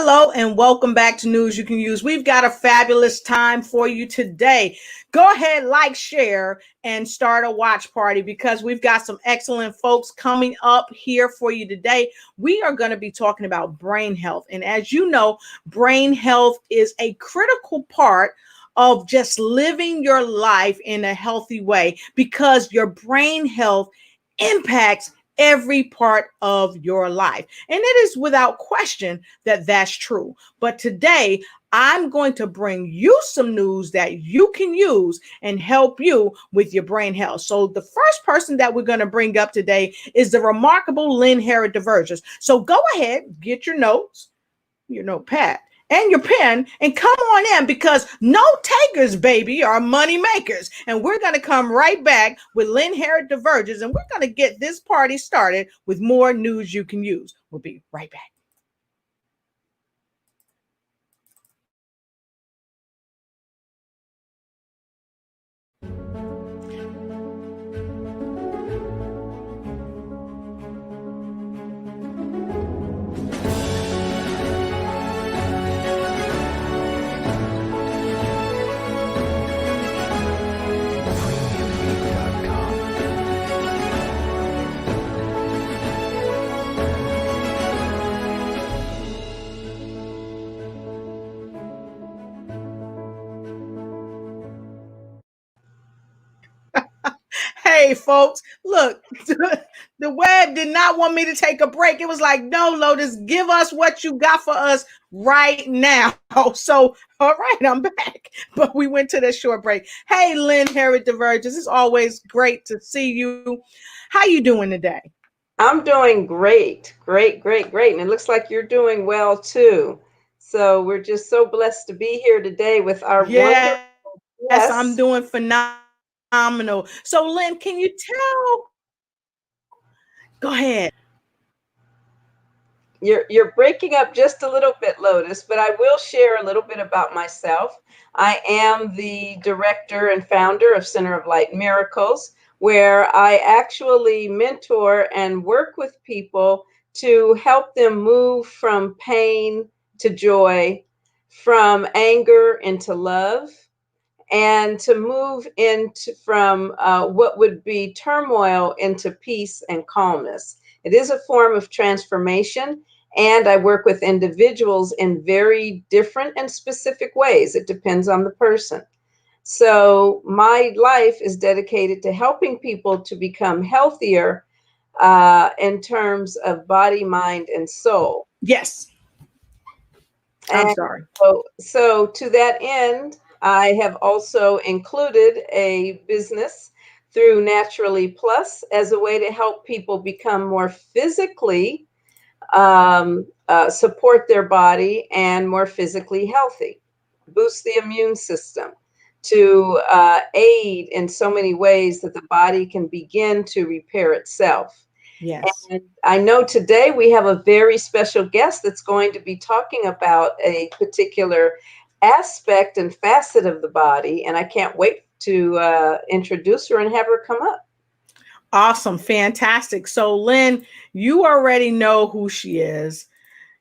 Hello and welcome back to News You Can Use. We've got a fabulous time for you today. Go ahead, like, share, and start a watch party because we've got some excellent folks coming up here for you today. We are going to be talking about brain health. And as you know, brain health is a critical part of just living your life in a healthy way because your brain health impacts every part of your life. And it is without question that that's true. But today, I'm going to bring you some news that you can use and help you with your brain health. So the first person that we're going to bring up today is the remarkable Lynne Herod-De'Verges. So go ahead, get your notes, your notepad, and your pen and come on in because note takers, baby, are money makers. And we're going to come right back with Lynne Herod-De'Verges and we're going to get this party started with more news you can use. We'll be right back. Hey, folks, look, the web did not want me to take a break. It was like, no, Lotus, give us what you got for us right now. So, all right, I'm back. But we went to this short break. Hey, Lynne Herod-De'Verges, it's always great to see you. How you doing today? I'm doing great. And it looks like you're doing well, too. So we're just so blessed to be here today with our wonderful Yes, I'm doing phenomenal. So, Lynn, can you tell? Go ahead. You're breaking up just a little bit, Lotus, but I will share a little bit about myself. I am the director and founder of Center of Light Miracles, where I actually mentor and work with people to help them move from pain to joy, from anger into love, and to move into from what would be turmoil into peace and calmness. It is a form of transformation, and I work with individuals in very different and specific ways. It depends on the person. So my life is dedicated to helping people to become healthier in terms of body, mind, and soul. Yes. I'm sorry. So to that end, I have also included a business through Naturally Plus as a way to help people become more physically support their body and more physically healthy, boost the immune system, to aid in so many ways that the body can begin to repair itself. Yes. And I know today we have a very special guest that's going to be talking about a particular aspect and facet of the body. And I can't wait to introduce her and have her come up. Awesome. Fantastic. So, Lynn, you already know who she is.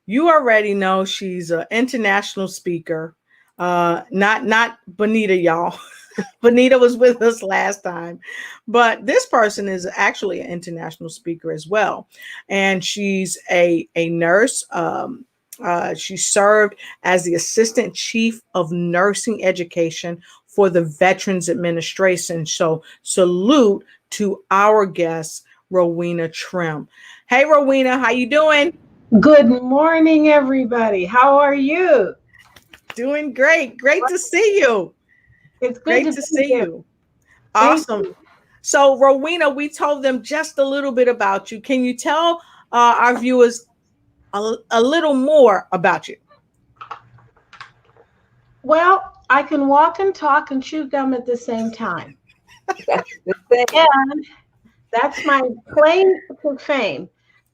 You already know she's an international speaker. Not Bonita, y'all. Bonita was with us last time, but this person is actually an international speaker as well, and she's a nurse. She served as the assistant chief of nursing education for the Veterans Administration. So salute to our guest, Rowena Trim. Hey, Rowena, how you doing? Good morning, everybody. How are you? Doing great. Great to see you. It's Great good to to see be here. you. Awesome. So, Rowena, we told them just a little bit about you. Can you tell our viewers a little more about you? Well, I can walk and talk and chew gum at the same time. That's the thing. And that's my claim to fame.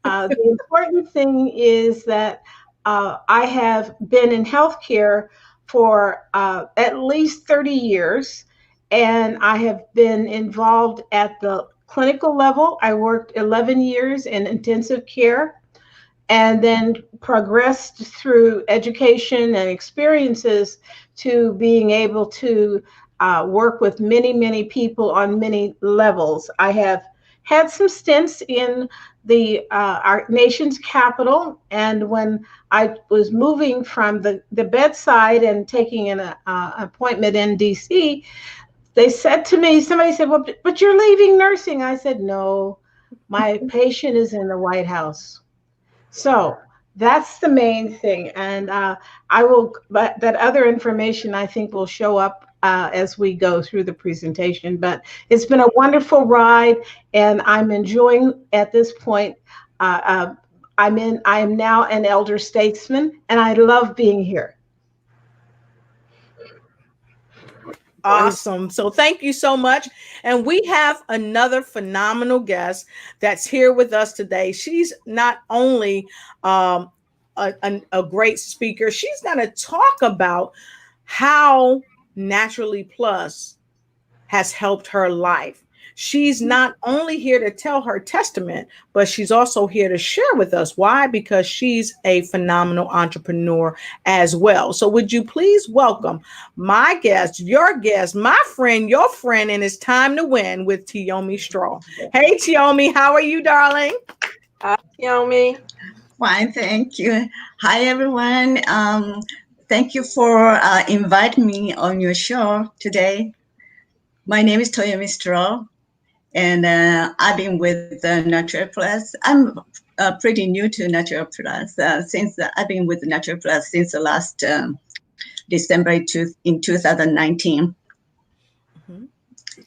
The important thing is that I have been in healthcare for at least 30 years, and I have been involved at the clinical level. I worked 11 years in intensive care, and then progressed through education and experiences to being able to work with many, many people on many levels. I have had some stints in our nation's capital, and when I was moving from the bedside and taking an appointment in DC, they said to me, somebody said, well, but you're leaving nursing. I said, no, my patient is in the White House. So that's the main thing. And but that other information I think will show up as we go through the presentation. But it's been a wonderful ride, and I'm enjoying at this point. I am now an elder statesman, and I love being here. Awesome. So thank you so much. And we have another phenomenal guest that's here with us today. She's not only a great speaker, she's going to talk about how Naturally Plus has helped her life. She's not only here to tell her testament, but she's also here to share with us. Why? Because she's a phenomenal entrepreneur as well. So would you please welcome my guest, my friend, your friend, and it's time to win with Toyomi Stroch. Hey, Toyomi, how are you, darling? Hi, Toyomi. Fine, thank you. Hi, everyone. Thank you for inviting me on your show today. My name is Toyomi Stroch, and I've been with Natural Plus. I'm pretty new to Natural Plus since I've been with Natural Plus since the last December in 2019. Mm-hmm.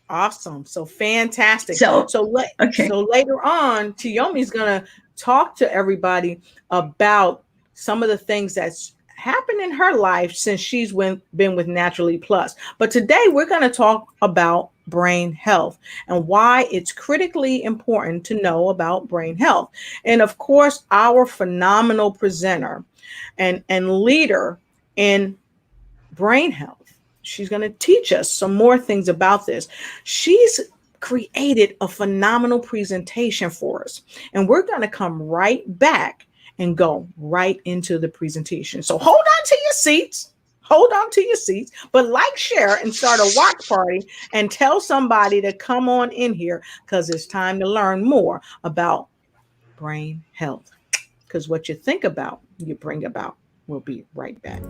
Awesome. So fantastic. So later on, Toyomi's going to talk to everybody about some of the things that's happened in her life since she's been with Naturally Plus. But today we're going to talk about brain health and why it's critically important to know about brain health. And of course, our phenomenal presenter and leader in brain health, she's going to teach us some more things about this. She's created a phenomenal presentation for us, and we're going to come right back and go right into the presentation. So hold on to your seats. But like, share, and start a watch party and tell somebody to come on in here, because it's time to learn more about brain health. Because what you think about, you bring about. We'll be right back.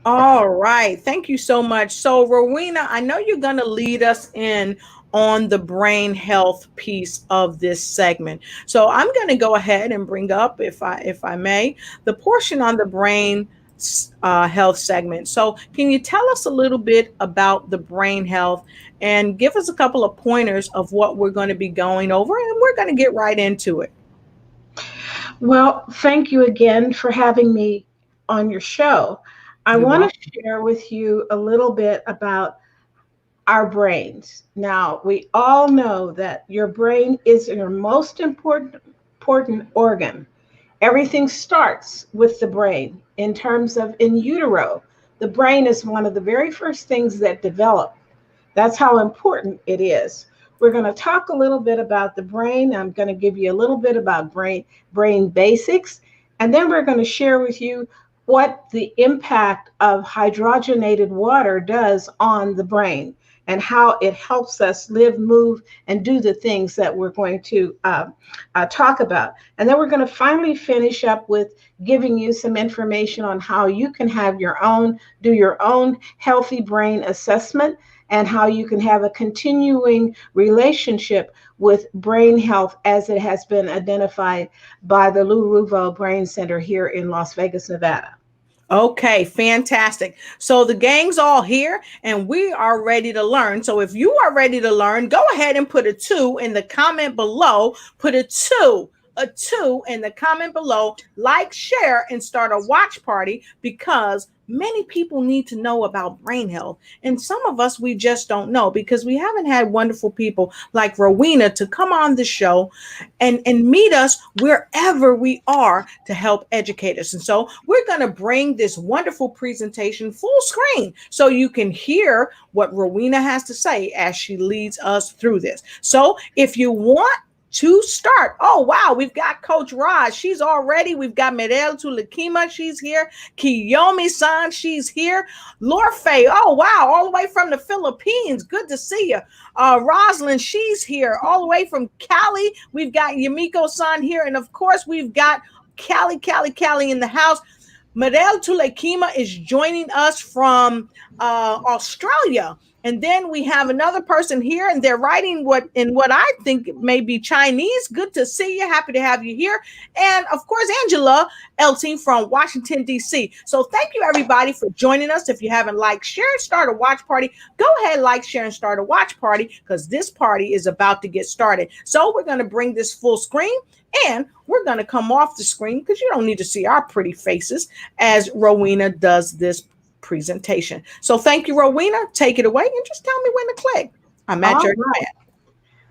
All right. Thank you so much. So, Rowena, I know you're going to lead us in on the brain health piece of this segment. So I'm going to go ahead and bring up, if I may, the portion on the brain health segment. So can you tell us a little bit about the brain health and give us a couple of pointers of what we're going to be going over, and we're going to get right into it. Well, thank you again for having me on your show. I want to share with you a little bit about our brains. Now, we all know that your brain is your most important organ. Everything starts with the brain. In terms of in utero, the brain is one of the very first things that develop. That's how important it is. We're going to talk a little bit about the brain. I'm going to give you a little bit about brain basics, and then we're going to share with you what the impact of hydrogenated water does on the brain and how it helps us live, move, and do the things that we're going to talk about. And then we're going to finally finish up with giving you some information on how you can have do your own healthy brain assessment, and how you can have a continuing relationship with brain health as it has been identified by the Lou Ruvo Brain Center here in Las Vegas, Nevada. Okay, fantastic. So the gang's all here and we are ready to learn. So if you are ready to learn, go ahead and put a 2 in the comment below. Put a 2. a 2 in the comment below, like, share, and start a watch party, because many people need to know about brain health. And some of us, we just don't know, because we haven't had wonderful people like Rowena to come on the show and meet us wherever we are to help educate us. And so we're going to bring this wonderful presentation full screen so you can hear what Rowena has to say as she leads us through this. So if you want to start. Oh, wow. We've got Coach Raj. She's already. We've got Medel Tulakima. She's here. Kiyomi-san. She's here. Lorfe. Oh, wow. All the way from the Philippines. Good to see you. Rosalind. She's here. All the way from Cali. We've got Yamiko-san here. And of course, we've got Cali in the house. Medel Tulakima is joining us from Australia. And then we have another person here, and they're writing what I think may be Chinese. Good to see you. Happy to have you here. And of course, Angela Elting from Washington, D.C. So thank you, everybody, for joining us. If you haven't liked, share, start a watch party, go ahead, like, share, and start a watch party, because this party is about to get started. So we're going to bring this full screen, and we're going to come off the screen because you don't need to see our pretty faces as Rowena does this presentation. So thank you, Rowena. Take it away and just tell me when to click. I'm at your command.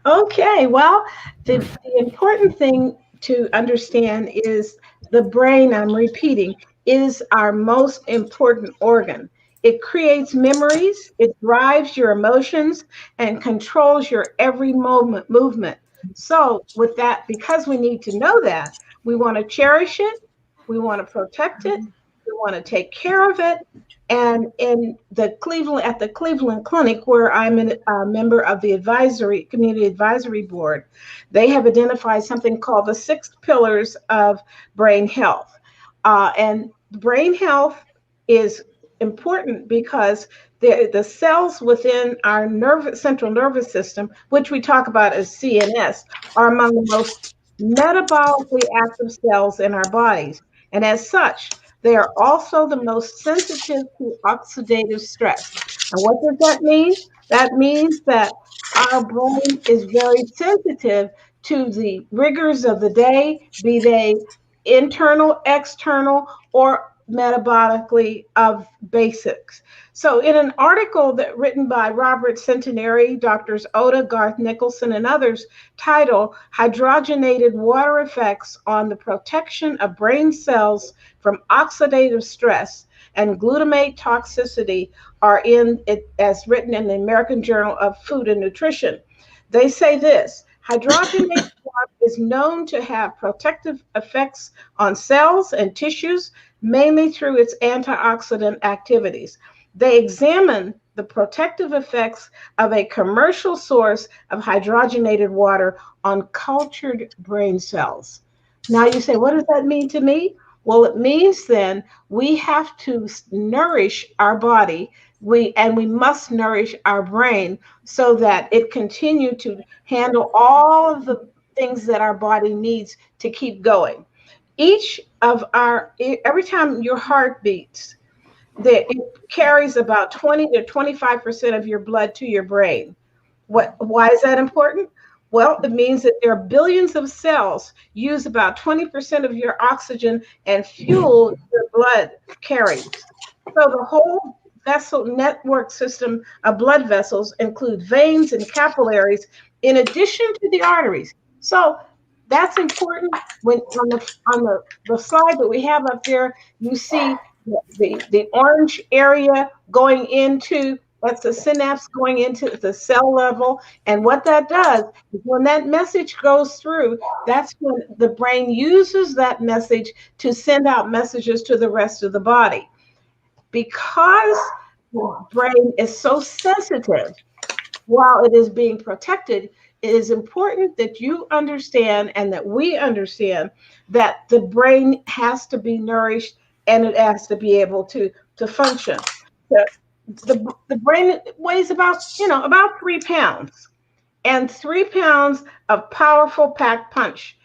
Okay, well, the important thing to understand is the brain, I'm repeating, is our most important organ. It creates memories, it drives your emotions, and controls your every movement. So with that, because we need to know that, we want to cherish it, we want to protect it, we want to take care of it. And in the Cleveland Clinic, where I'm a member of the community advisory board, they have identified something called the 6 pillars of brain health. And brain health is important because the cells within our central nervous system, which we talk about as CNS, are among the most metabolically active cells in our bodies. And as such, they are also the most sensitive to oxidative stress. And what does that mean? That means that our brain is very sensitive to the rigors of the day, be they internal, external, or metabolically of basics. So in an article written by Robert Centenary, Drs. Oda, Garth Nicholson, and others, titled Hydrogenated Water Effects on the Protection of Brain Cells from Oxidative Stress and Glutamate Toxicity, are in it as written in the American Journal of Food and Nutrition. They say this: hydrogenated water is known to have protective effects on cells and tissues, mainly through its antioxidant activities. They examine the protective effects of a commercial source of hydrogenated water on cultured brain cells. Now you say, what does that mean to me? Well, it means then we have to nourish our body, we must nourish our brain so that it continue to handle all of the things that our body needs to keep going. Every time your heart beats, it carries about 20 to 25% of your blood to your brain. Why is that important? Well, it means that there are billions of cells use about 20% of your oxygen and fuel your blood carries. So the whole vessel network system of blood vessels include veins and capillaries in addition to the arteries. So that's important. When on the slide that we have up there, you see the orange area going into, that's the synapse going into the cell level. And what that does is when that message goes through, that's when the brain uses that message to send out messages to the rest of the body. Because the brain is so sensitive, while it is being protected, it is important that you understand and that we understand that the brain has to be nourished and it has to be able to function. The brain weighs about 3 pounds, and 3 pounds of powerful packed punch.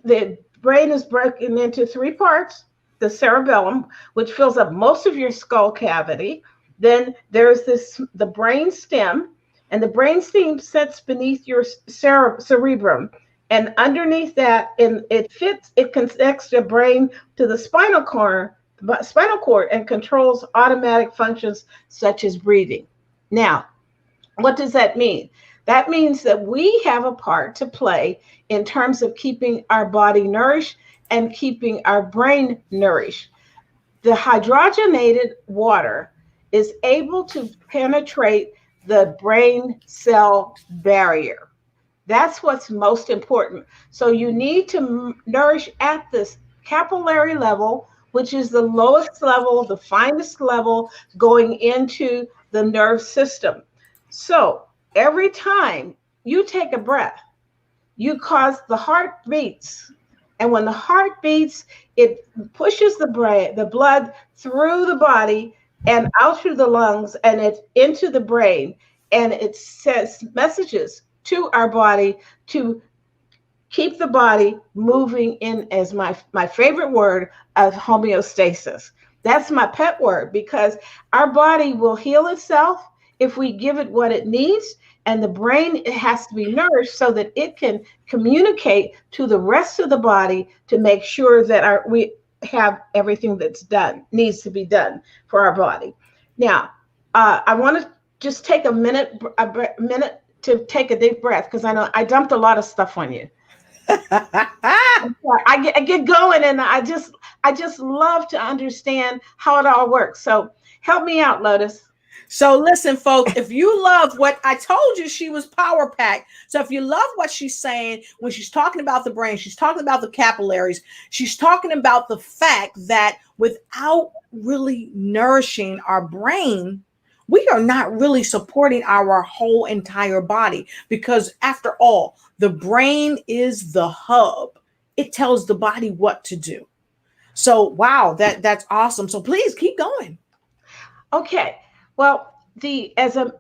The brain is broken into 3 parts: the cerebellum, which fills up most of your skull cavity. Then there's the brain stem, and the brain stem sits beneath your cerebrum. And underneath that, and it connects the brain to the spinal cord and controls automatic functions such as breathing. Now, what does that mean? That means that we have a part to play in terms of keeping our body nourished and keeping our brain nourished. The hydrogenated water is able to penetrate the brain cell barrier. That's what's most important. So you need to nourish at this capillary level, which is the lowest level, the finest level going into the nerve system. So every time you take a breath, you cause the heart beats. And when the heart beats, it pushes the blood through the body and out through the lungs and it's into the brain. And it sends messages to our body to keep the body moving in, as my favorite word, of homeostasis. That's my pet word, because our body will heal itself if we give it what it needs. And the brain has to be nourished so that it can communicate to the rest of the body to make sure that we have everything that's needs to be done for our body. Now, I want to just take a minute to take a deep breath, because I know I dumped a lot of stuff on you. I get going, and I just love to understand how it all works. So help me out, Lotus. So listen, folks, if you love what I told you, she was power packed. So if you love what she's saying, when she's talking about the brain, she's talking about the capillaries, she's talking about the fact that without really nourishing our brain, we are not really supporting our whole entire body, because after all, the brain is the hub. It tells the body what to do. So, wow, that's awesome. So please keep going. Okay. Well, as a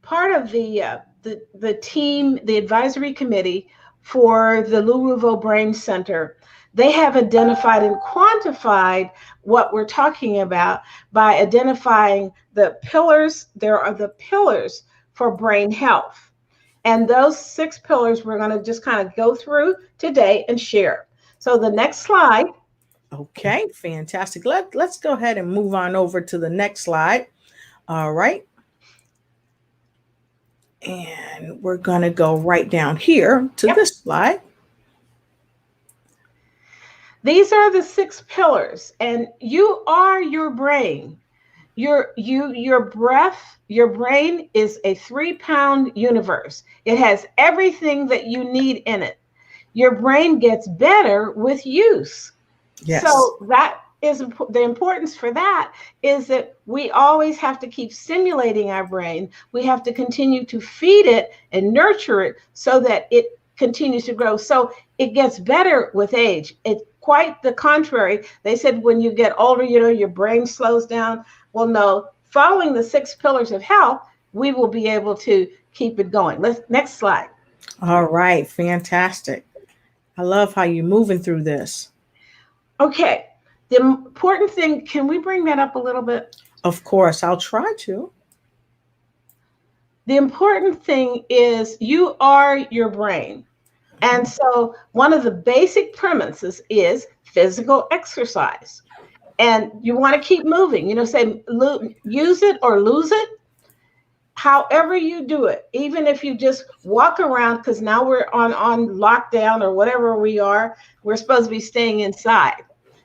part of the team, the advisory committee for the Lou Ruvo Brain Center, they have identified and quantified what we're talking about by identifying the pillars. There are the pillars for brain health. And those 6 pillars we're going to just kind of go through today and share. So the next slide. Okay, fantastic. Let's go ahead and move on over to the next slide. All right. And we're going to go right down here to this slide. These are the 6 pillars, and you are your brain. Your brain is a 3-pound universe. It has everything that you need in it. Your brain gets better with use. Yes. So that is the importance for that is that we always have to keep stimulating our brain. We have to continue to feed it and nurture it so that it continues to grow. So it gets better with age. It's quite the contrary. They said when you get older, your brain slows down. Well, no, following the 6 pillars of health, we will be able to keep it going. Next slide. All right, fantastic. I love how you're moving through this. Okay. The important thing, can we bring that up a little bit? Of course, I'll try to. The important thing is you are your brain. And so one of the basic premises is physical exercise. And you want to keep moving, say use it or lose it. However you do it, even if you just walk around, because now we're on lockdown or whatever we are, we're supposed to be staying inside.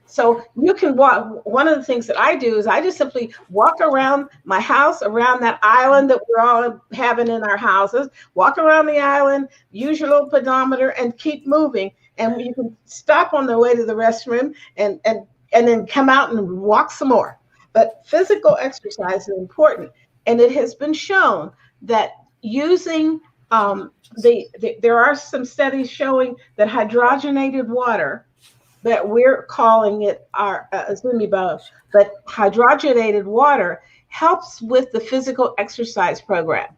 So you can walk. One of the things that I do is I just simply walk around my house, around that island that we're all having in our houses, walk around the island, use your little pedometer and keep moving. And you can stop on the way to the restroom and then come out and walk some more. But physical exercise is important. And it has been shown that using there are some studies showing that hydrogenated water, that we're calling it our Zumibao, but hydrogenated water helps with the physical exercise program.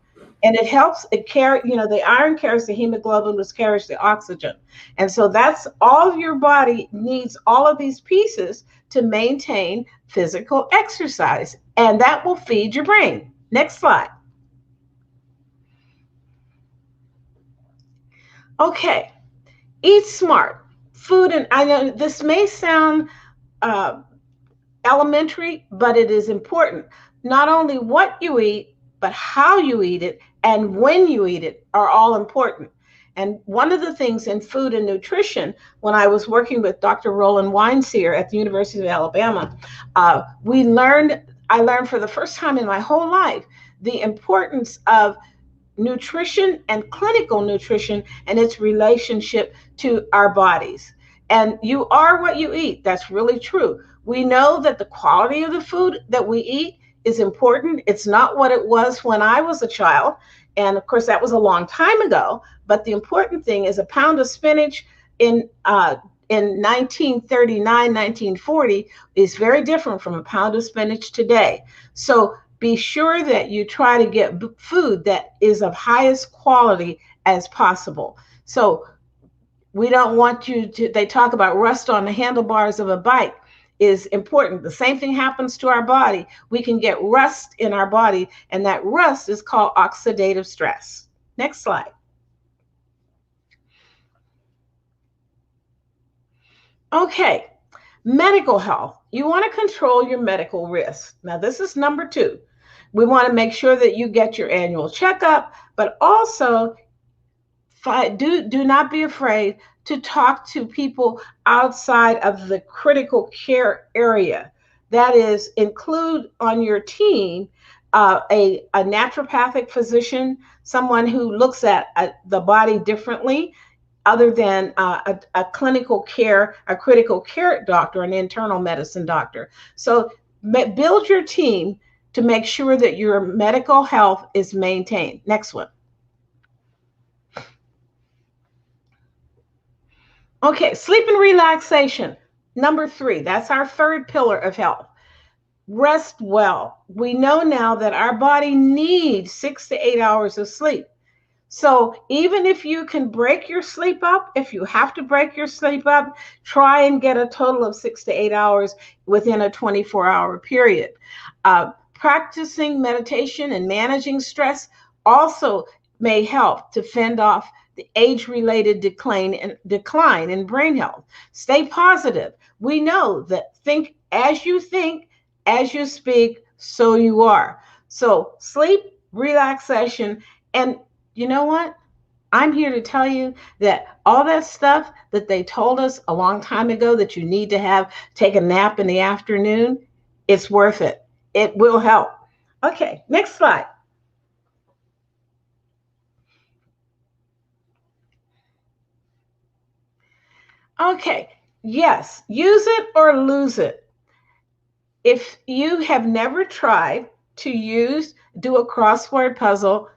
And it helps, the iron carries the hemoglobin, which carries the oxygen. And so that's all of your body needs, all of these pieces to maintain physical exercise. And that will feed your brain. Next slide. Okay. Eat smart. Food, and I know this may sound uh, elementary, but it is important. Not only what you eat, but how you eat it and when you eat it are all important. And one of the things in food and nutrition, when I was working with Dr. Roland Weinseer at the University of Alabama, I learned for the first time in my whole life the importance of nutrition and clinical nutrition and its relationship to our bodies. And you are what you eat. That's really true. We know that the quality of the food that we eat is important. It's not what it was when I was a child. And of course, that was a long time ago. But the important thing is a pound of spinach in 1939, 1940 is very different from a pound of spinach today. So be sure that you try to get food that is of highest quality as possible. So we don't want you to, they talk about rust on the handlebars of a bike is important. The same thing happens to our body. We can get rust in our body, and that rust is called oxidative stress. Next slide. Okay, medical health. You want to control your medical risks. Now, this is number 2. We want to make sure that you get your annual checkup, but also do not be afraid to talk to people outside of the critical care area. That is, include on your team a naturopathic physician, someone who looks at the body differently other than a clinical care, a critical care doctor, an internal medicine doctor. So build your team to make sure that your medical health is maintained. Next one. Okay, sleep and relaxation. Number 3, that's our third pillar of health. Rest well. We know now that our body needs 6 to 8 hours of sleep. So even if you can break your sleep up, if you have to break your sleep up, try and get a total of 6 to 8 hours within a 24-hour period. Practicing meditation and managing stress also may help to fend off the age-related decline in brain health. Stay positive. We know that think, as you speak, so you are. So sleep, relaxation, and you know what? I'm here to tell you that all that stuff that they told us a long time ago that you need to take a nap in the afternoon, it's worth it. It will help. Okay, next slide. Okay, yes, use it or lose it. If you have never tried to do a crossword puzzle,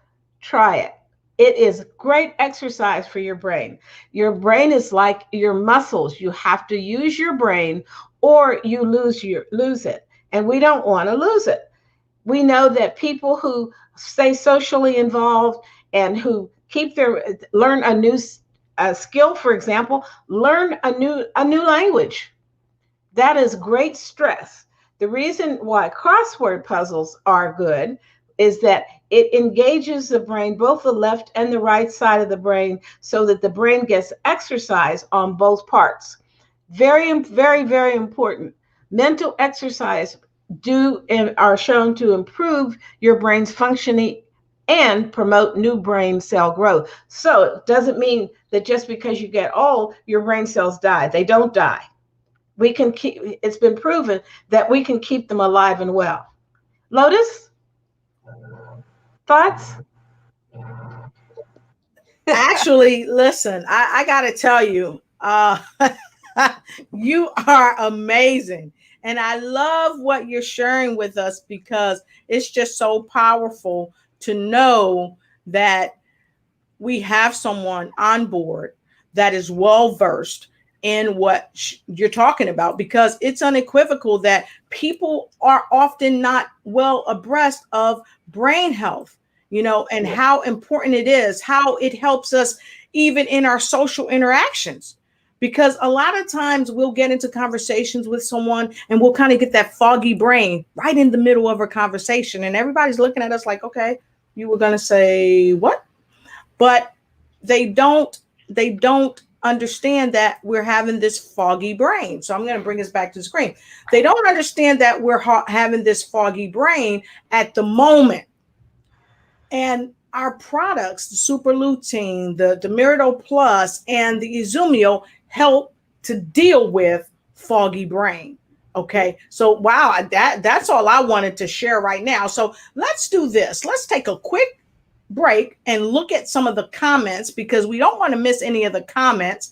try it. It is great exercise for your brain. Your brain is like your muscles. You have to use your brain or you lose it. And we don't want to lose it. We know that people who stay socially involved and who learn a new skill, for example, learn a new language. That is great stress. The reason why crossword puzzles are good is that it engages the brain, both the left and the right side of the brain, so that the brain gets exercise on both parts. Very, very, very important. Mental exercise are shown to improve your brain's functioning and promote new brain cell growth. So it doesn't mean that just because you get old, your brain cells die. They don't die. It's been proven that we can keep them alive and well. Lotus? Thoughts? Actually, listen, I got to tell you, you are amazing. And I love what you're sharing with us because it's just so powerful to know that we have someone on board that is well-versed in what you're talking about, because it's unequivocal that people are often not well abreast of brain health, and how important it is, how it helps us even in our social interactions. Because a lot of times we'll get into conversations with someone and we'll kind of get that foggy brain right in the middle of a conversation. And everybody's looking at us like, okay, you were going to say what? But they don't understand that we're having this foggy brain. So I'm going to bring us back to the screen. They don't understand that we're having this foggy brain at the moment. And our products, the super lutein, the Mirido Plus, and the Izumio help to deal with foggy brain. Okay, so wow, that's all I wanted to share right now. So let's do this. Let's take a quick break and look at some of the comments, because we don't want to miss any of the comments,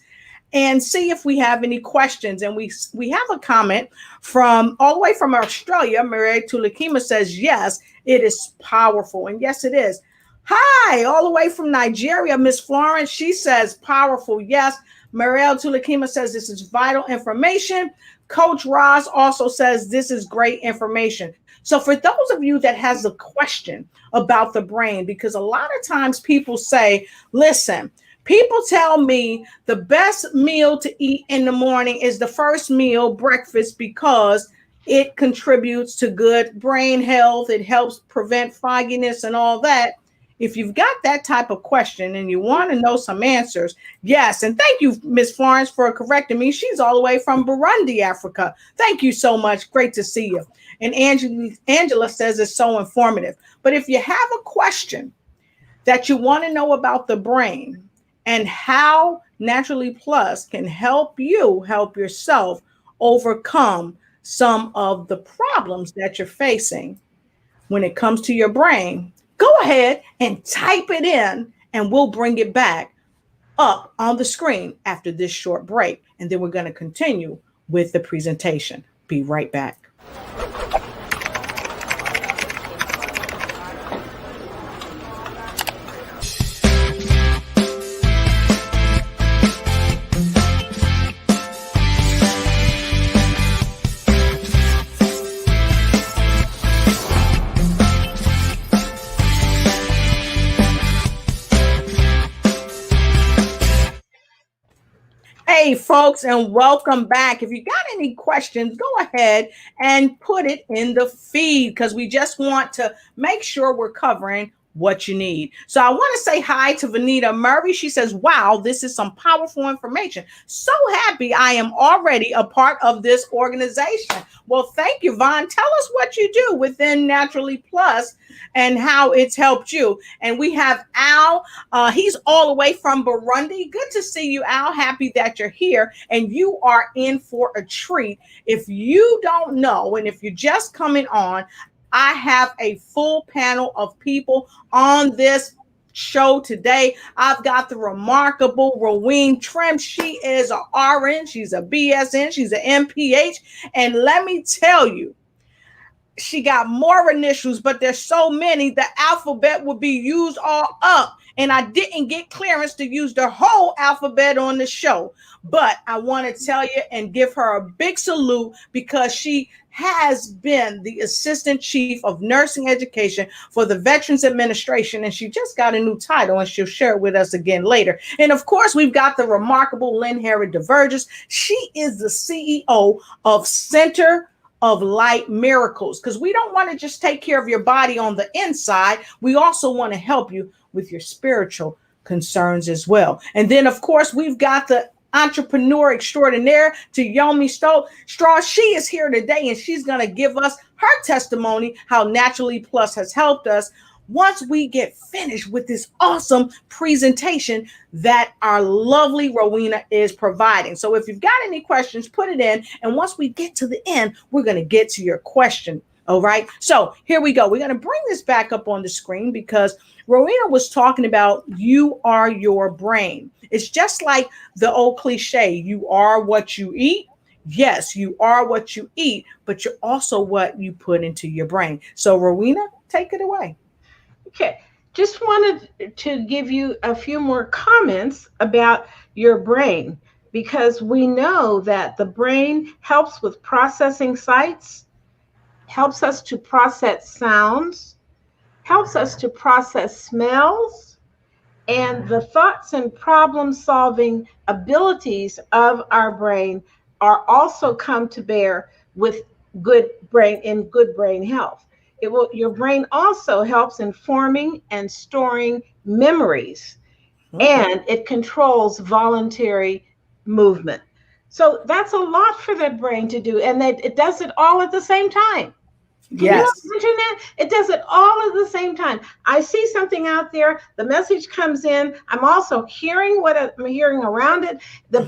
and see if we have any questions. And we have a comment from all the way from Australia. Maria Tulakima says, yes, it is powerful. And yes, it is. Hi, all the way from Nigeria, Miss Florence. She says, powerful. Yes. Marielle Tulakima says, this is vital information. Coach Roz also says, this is great information. So for those of you that has a question about the brain, because a lot of times people say, listen, people tell me the best meal to eat in the morning is the first meal, breakfast, because it contributes to good brain health. It helps prevent fogginess and all that. If you've got that type of question and you want to know some answers, yes. And thank you, Miss Florence, for correcting me. She's all the way from Burundi, Africa. Thank you so much. Great to see you. And Angela says it's so informative. But if you have a question that you want to know about the brain and how Naturally Plus can help you help yourself overcome some of the problems that you're facing when it comes to your brain, go ahead and type it in, and we'll bring it back up on the screen after this short break. And then we're going to continue with the presentation. Be right back. Hey, folks, and welcome back. If you got any questions, go ahead and put it in the feed, because we just want to make sure we're covering what you need. So I want to say hi to Vanita Murray. She says, wow, this is some powerful information. So happy I am already a part of this organization. Well, thank you, Vaughn. Tell us what you do within Naturally Plus and how it's helped you. And we have Al. He's all the way from Burundi. Good to see you, Al. Happy that you're here. And you are in for a treat. If you don't know, and if you're just coming on, I have a full panel of people on this show today. I've got the remarkable Rowena Trim. She is an RN, she's a BSN, she's an MPH. And let me tell you, she got more initials, but there's so many, the alphabet will be used all up. And I didn't get clearance to use the whole alphabet on the show. But I want to tell you and give her a big salute, because she has been the Assistant Chief of Nursing Education for the Veterans Administration. And she just got a new title, and she'll share it with us again later. And of course, we've got the remarkable Lynne Herod-De'Verges. She is the CEO of Center of Light Miracles, because we don't want to just take care of your body on the inside. We also want to help you with your spiritual concerns as well. And then, of course, we've got the entrepreneur extraordinaire, Toyomi Stroch. She is here today, and she's going to give us her testimony, how Naturally Plus has helped us, once we get finished with this awesome presentation that our lovely Rowena is providing. So if you've got any questions, put it in. And once we get to the end, we're going to get to your question. All right. So here we go. We're going to bring this back up on the screen, because Rowena was talking about you are your brain. It's just like the old cliche, you are what you eat. Yes, you are what you eat, but you're also what you put into your brain. So Rowena, take it away. Okay, just wanted to give you a few more comments about your brain, because we know that the brain helps with processing sights, helps us to process sounds, helps us to process smells, and the thoughts and problem-solving abilities of our brain are also come to bear with good brain health. Your brain also helps in forming and storing memories. and it controls voluntary movement. So that's a lot for the brain to do, and it does it all at the same time. Can you imagine that? It does it all at the same time. I see something out there, the message comes in. I'm also hearing what I'm hearing around it. The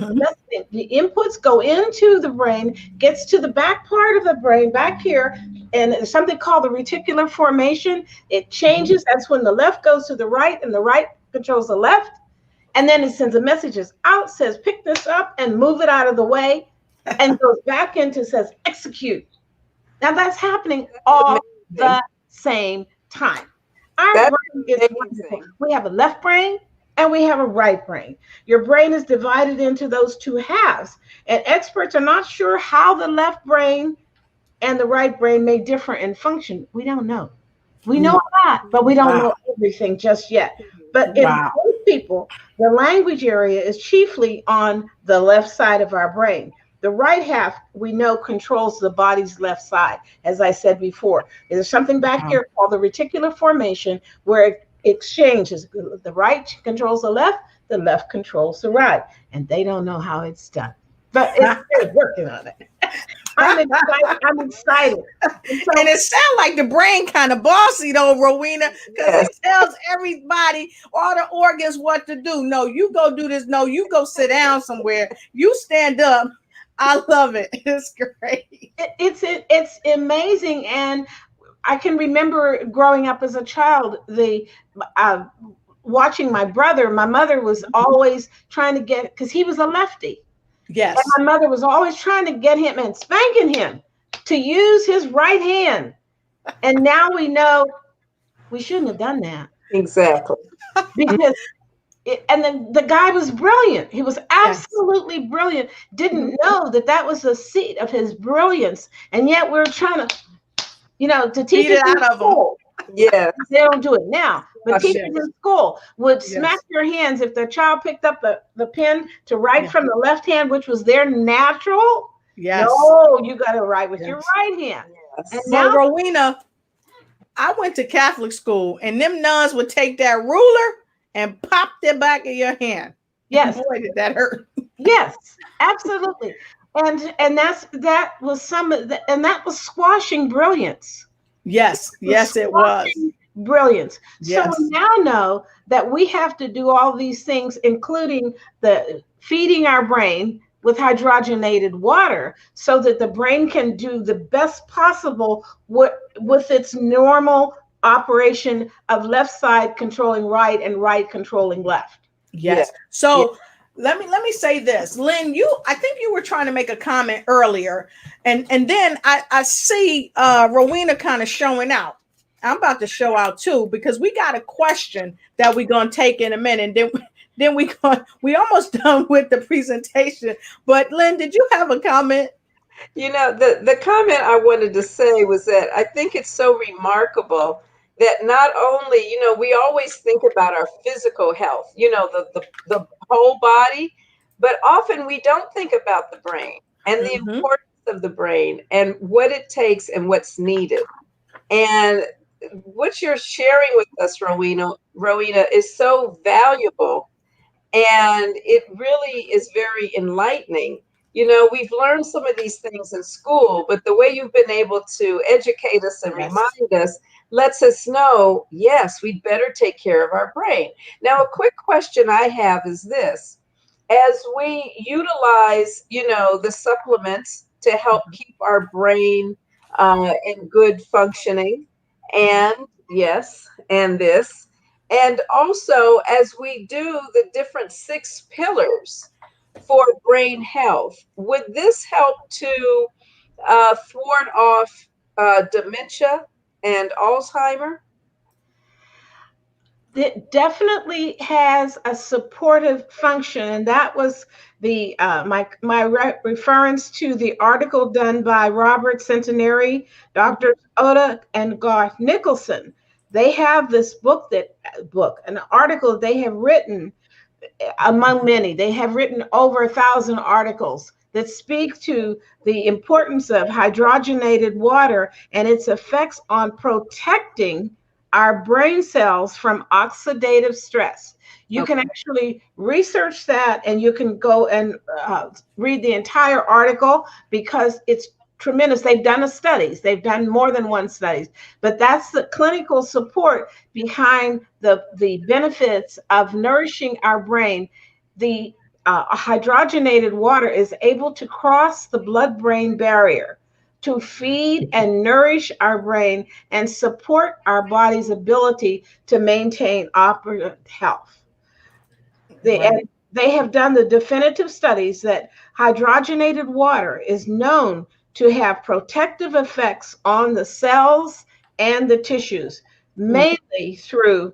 inputs go into the brain, gets to the back part of the brain, back here, and there's something called the reticular formation. It changes. That's when the left goes to the right, and the right controls the left. And then it sends the messages out, says, pick this up and move it out of the way, and goes back into, says, execute. Now that's happening all the same time. Our brain is wonderful. We have a left brain and we have a right brain. Your brain is divided into those two halves, and experts are not sure how the left brain and the right brain may differ in function. We don't know. We know a lot, but we don't know everything just yet. But in most people, the language area is chiefly on the left side of our brain. The right half, we know, controls the body's left side. As I said before, there's something back here called the reticular formation where it exchanges. The right controls the left controls the right. And they don't know how it's done. But they're working on it. I'm excited. And it sounds like the brain kind of bossy though, Rowena, because it tells everybody, all the organs, what to do. No, you go do this. No, you go sit down somewhere. You stand up. I love it. It's great. It's amazing. And I can remember growing up as a child, watching my brother. My mother was always trying to get, because he was a lefty. Yes. And my mother was always trying to get him and spanking him to use his right hand. And now we know we shouldn't have done that. Exactly. Because and then the guy was brilliant. He was absolutely brilliant. Didn't know that was the seat of his brilliance. And yet we're trying to, to teach it out of school. Yeah. They don't do it now. But teachers in school would smack your hands if the child picked up the pen to write from the left hand, which was their natural. Yes. No, you got to write with your right hand. Yes. And now, Rowena, I went to Catholic school, and them nuns would take that ruler and pop the back of your hand. Yes. Boy, did that hurt. Yes, absolutely. And that was squashing brilliance. Yes, it was. Brilliance. Yes. So we now know that we have to do all these things, including the feeding our brain with hydrogenated water so that the brain can do the best possible with its normal operation of left side controlling right and right controlling left. Yes. So let me say this, Lynn, I think you were trying to make a comment earlier, and then I see Rowena kind of showing out. I'm about to show out too, because we got a question that we're going to take in a minute. And then we almost done with the presentation. But Lynn, did you have a comment? The comment I wanted to say was that I think it's so remarkable that not only, we always think about our physical health, the whole body, but often we don't think about the brain and the importance of the brain and what it takes and what's needed. And what you're sharing with us, Rowena, is so valuable, and it really is very enlightening. We've learned some of these things in school, but the way you've been able to educate us and remind us lets us know, yes, we'd better take care of our brain. Now, a quick question I have is this. As we utilize, the supplements to help keep our brain in good functioning, and also as we do the different 6 pillars for brain health, would this help to thwart off dementia and Alzheimer? It definitely has a supportive function, and that was the my reference to the article done by Robert Centenary, Dr. Oda, and Garth Nicholson. They have this an article they have written, among many. They have written over 1,000 articles that speak to the importance of hydrogenated water and its effects on protecting our brain cells from oxidative stress. You Okay. can actually research that, and you can go and read the entire article because it's tremendous. They've done a studies. They've done more than one studies, but that's the clinical support behind the benefits of nourishing our brain. The hydrogenated water is able to cross the blood-brain barrier to feed and nourish our brain and support our body's ability to maintain optimal health. Right. They have done the definitive studies that hydrogenated water is known to have protective effects on the cells and the tissues, mainly through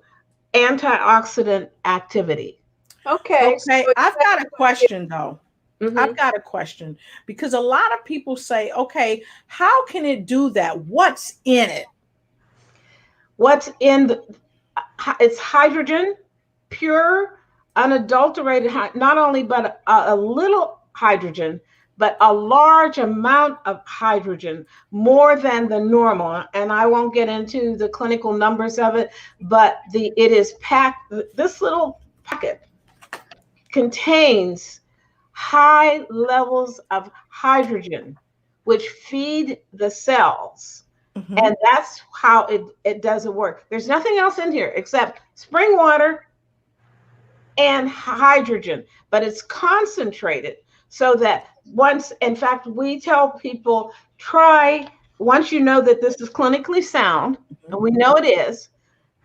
antioxidant activity. Okay. So Okay, I've got a question though. I've Mhm. got a question because a lot of people say, okay, how can it do that? What's in it? What's in it's hydrogen, pure, unadulterated, not only but a little hydrogen, but a large amount of hydrogen, more than the normal. And I won't get into the clinical numbers of it, but it is packed. This little packet contains high levels of hydrogen, which feed the cells. Mhm. And that's how it doesn't work. There's nothing else in here except spring water and hydrogen, but it's concentrated so that once, in fact, we tell people try, once you know that this is clinically sound, and we know it is,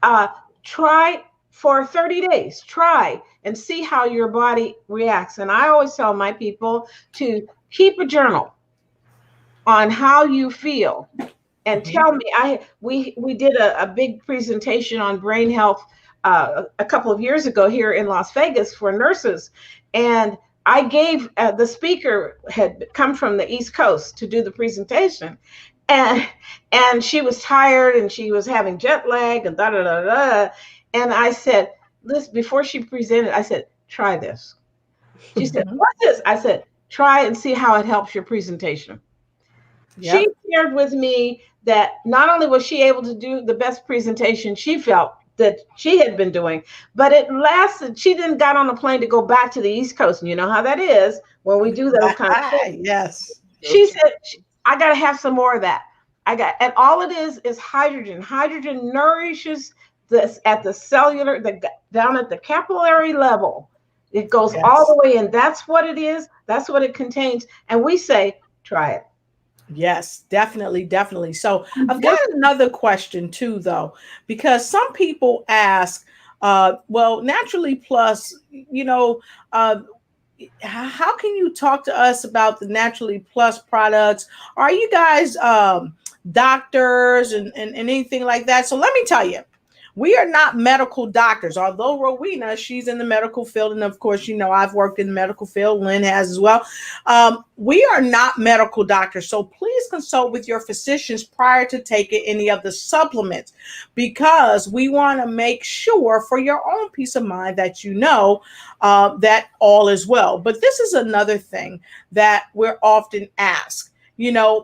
uh, try for 30 days, try and see how your body reacts. And I always tell my people to keep a journal on how you feel and tell me. We did a big presentation on brain health a couple of years ago here in Las Vegas for nurses, and I gave the speaker had come from the East Coast to do the presentation, and she was tired and she was having jet lag and da da da da, and I said, "Listen," before she presented, I said, "Try this." She said, Mhm. "What's this?" I said, "Try and see how it helps your presentation." She Yep. shared with me that not only was she able to do the best presentation she felt that she had been doing, but it lasted. She then got on a plane to go back to the East Coast. And you know how that is when we do those kind of things. Yes. She said, I got to have some more of that. And all it is hydrogen. Hydrogen nourishes this at the cellular, down at the capillary level. It goes all Yes. the way in. That's what it is. That's what it contains. And we say, try it. Yes, definitely, definitely. So I've got This another question too, though, because some people ask, well, Naturally Plus, uh, how can you talk to us about the Naturally Plus products? Are you guys doctors and anything like that? So let me tell you, we are not medical doctors. Although Rowena, she's in the medical field, and of course, I've worked in the medical field. Lynn has as well. We are not medical doctors, so please consult with your physicians prior to taking any of the supplements, because we want to make sure for your own peace of mind that that all is well. But this is another thing that we're often asked,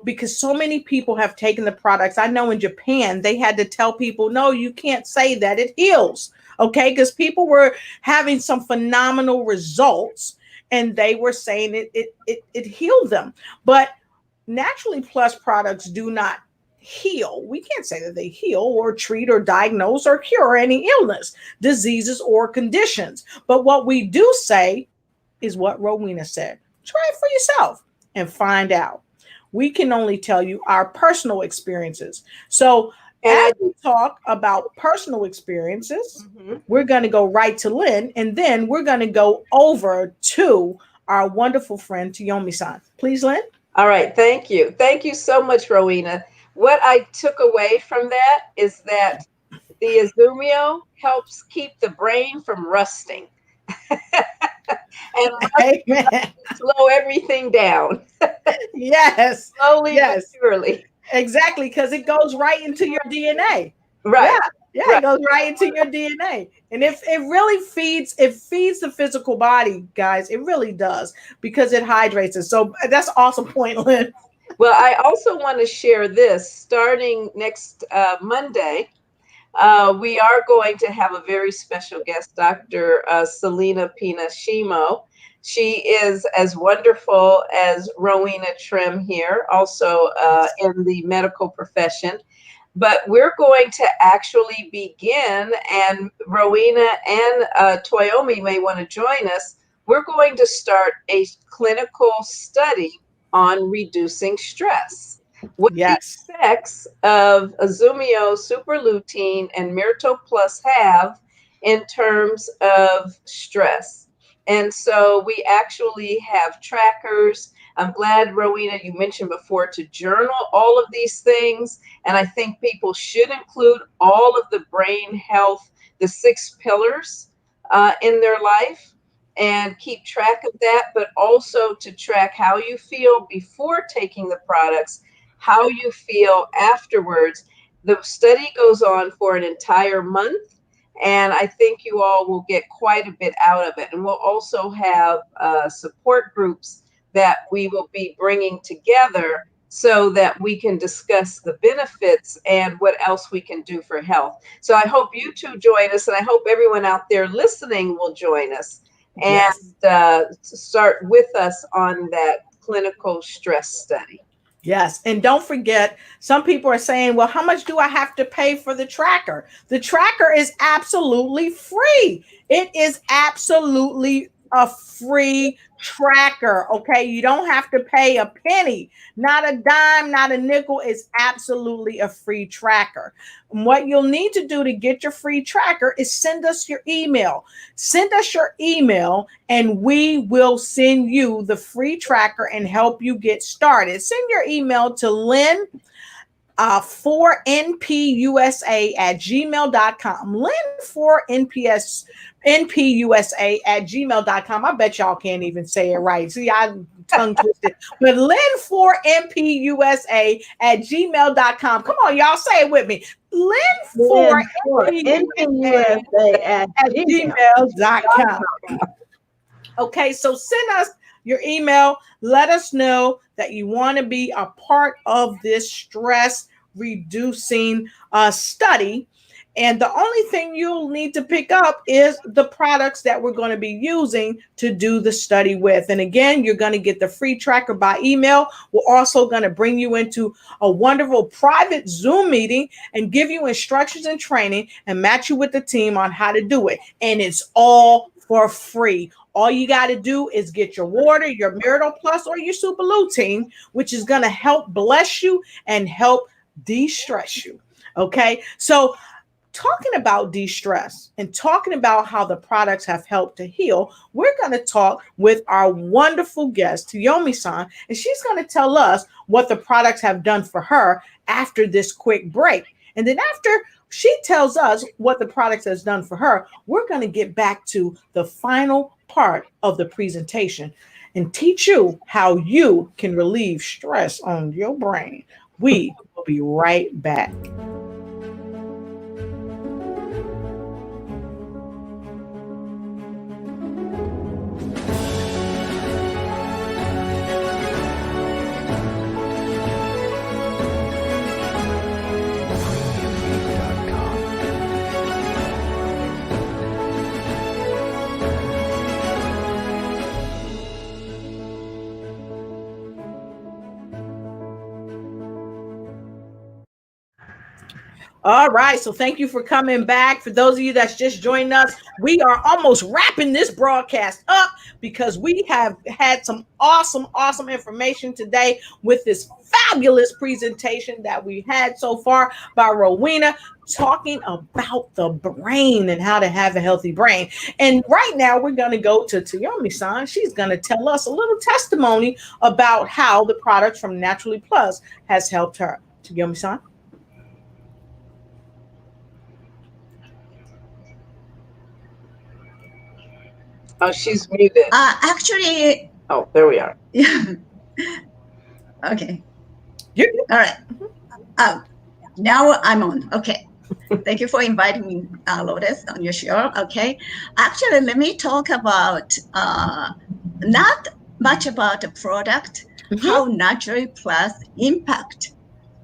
because so many people have taken the products. I know in Japan, they had to tell people, no, you can't say that it heals. Okay. Because people were having some phenomenal results and they were saying it healed them. But Naturally Plus products do not heal. We can't say that they heal or treat or diagnose or cure any illness, diseases, or conditions. But what we do say is what Rowena said. Try it for yourself and find out. We can only tell you our personal experiences. So, And as I, we talk about personal experiences, mhm. we're going to go right to Lynn, and then we're going to go over to our wonderful friend Toyomi-san. Please, Lynn. All right. Thank you. Thank you so much, Rowena. What I took away from that is that the Azumio helps keep the brain from rusting and Amen. slow everything down Yes. slowly but Yes. surely. Exactly, because it goes right into your DNA. Yeah, Right. yeah, it Right. goes right into your DNA. And if it really feeds the physical body, guys, it really does, because it hydrates us. So that's an awesome point, Lynn. Well, I also want to share this starting next Monday. We are going to have a very special guest, Dr. Selena Pinashimo. She is as wonderful as Rowena Trim here, also in the medical profession. But we're going to actually begin, and Rowena and Toyomi may want to join us. We're going to start a clinical study on reducing stress. What the Yes. effects of Azumio, superlutein, and Myrto Plus have in terms of stress. And so we actually have trackers. I'm glad, Rowena, you mentioned before to journal all of these things. And I think people should include all of the brain health, the 6 pillars in their life, and keep track of that, but also to track how you feel before taking the products, how you feel afterwards. The study goes on for an entire month, and I think you all will get quite a bit out of it. And we'll also have support groups that we will be bringing together so that we can discuss the benefits and what else we can do for health. So I hope you two join us, and I hope everyone out there listening will join us and start with us on that clinical stress study. Yes. And don't forget, some people are saying, well, how much do I have to pay for the tracker? The tracker is absolutely free. It is absolutely a free tracker. Okay. You don't have to pay a penny, not a dime, not a nickel. It's absolutely a free tracker. And what you'll need to do to get your free tracker is send us your email. Send us your email and we will send you the free tracker and help you get started. Send your email to Lynne 4npusa@gmail.com. Lynne 4npusa@gmail.com. I bet y'all can't even say it right. See, I tongue twisted. But Lynne 4npusa@gmail.com. Come on, y'all, say it with me. Lynne 4npusa@gmail.com. Okay, so send us your email. Let us know that you want to be a part of this stress reducing study. And the only thing you'll need to pick up is the products that we're going to be using to do the study with. And again, you're going to get the free tracker by email. We're also going to bring you into a wonderful private Zoom meeting and give you instructions and training and match you with the team on how to do it. And it's all for free. All you got to do is get your water, your Myrto Plus, or your super lutein, which is going to help bless you and help de-stress you. Okay. So talking about de-stress and talking about how the products have helped to heal, we're going to talk with our wonderful guest, Toyomi-san, and she's going to tell us what the products have done for her after this quick break. And then after she tells us what the products has done for her, we're going to get back to the final part of the presentation and teach you how you can relieve stress on your brain. We will be right back. All right. So thank you for coming back. For those of you that's just joining us, we are almost wrapping this broadcast up because we have had some awesome information today with this fabulous presentation that we had so far by Rowena, talking about the brain and how to have a healthy brain. And right now we're going to go to Toyomi-san. She's going to tell us a little testimony about how the products from Naturally Plus has helped her. Toyomi-san. Oh, she's muted. Actually. Oh, there we are. Yeah. Okay. Yeah. All right. Now I'm on. Okay. Thank you for inviting me, Lourdes, on your show. Okay. Actually, let me talk about not much about the product, how Naturally Plus impact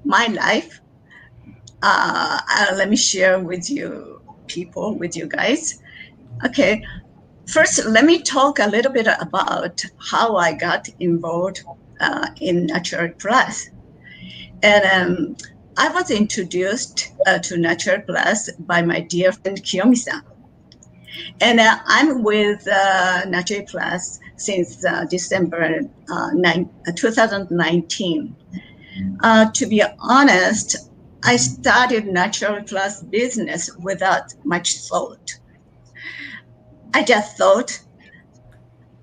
my life. let me share with you people, with you guys. Okay, first, let me talk a little bit about how I got involved in Natural Plus. And I was introduced to Natural Plus by my dear friend Kiyomi-san. And I'm with Natural Plus since December 2019. To be honest, I started Natural Plus business without much thought. I just thought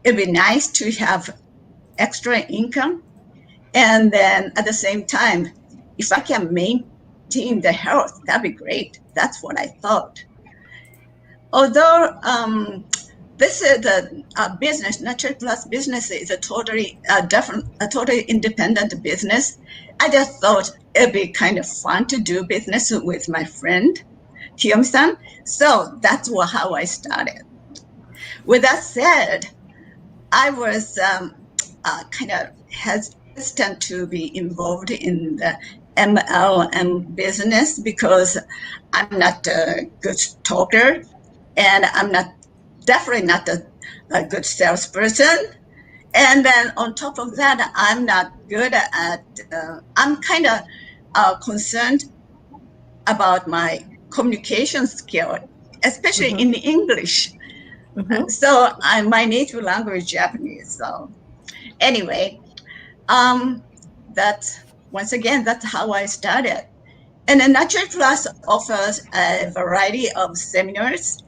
it'd be nice to have extra income. And then at the same time, if I can maintain the health, that'd be great. That's what I thought. Although this is the business, Natural Plus business is a totally different, a totally independent business. I just thought it'd be kind of fun to do business with my friend, Kiyomi-san. So that's how I started. With that said, I was kind of hesitant to be involved in the MLM business because I'm not a good talker and I'm definitely not a good salesperson. And then on top of that, I'm not good at, I'm kind of concerned about my communication skill, especially in English. So my native language is Japanese. So anyway, that's once again, that's how I started. And then Natural Plus offers a variety of seminars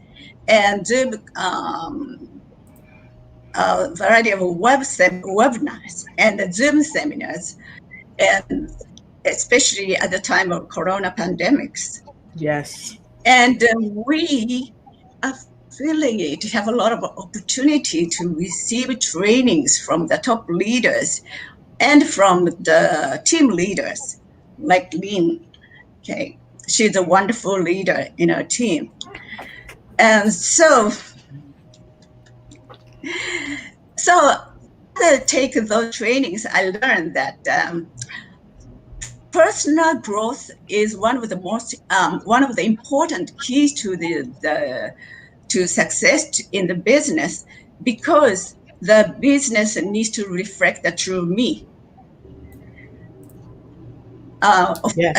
and Zoom, a variety of webinars and Zoom seminars, and especially at the time of Corona pandemics. Yes. And we affiliate have a lot of opportunity to receive trainings from the top leaders and from the team leaders, like Lynne. Okay, she's a wonderful leader in our team. And so after taking those trainings, I learned that personal growth is one of the important keys to success in the business, because the business needs to reflect the true me.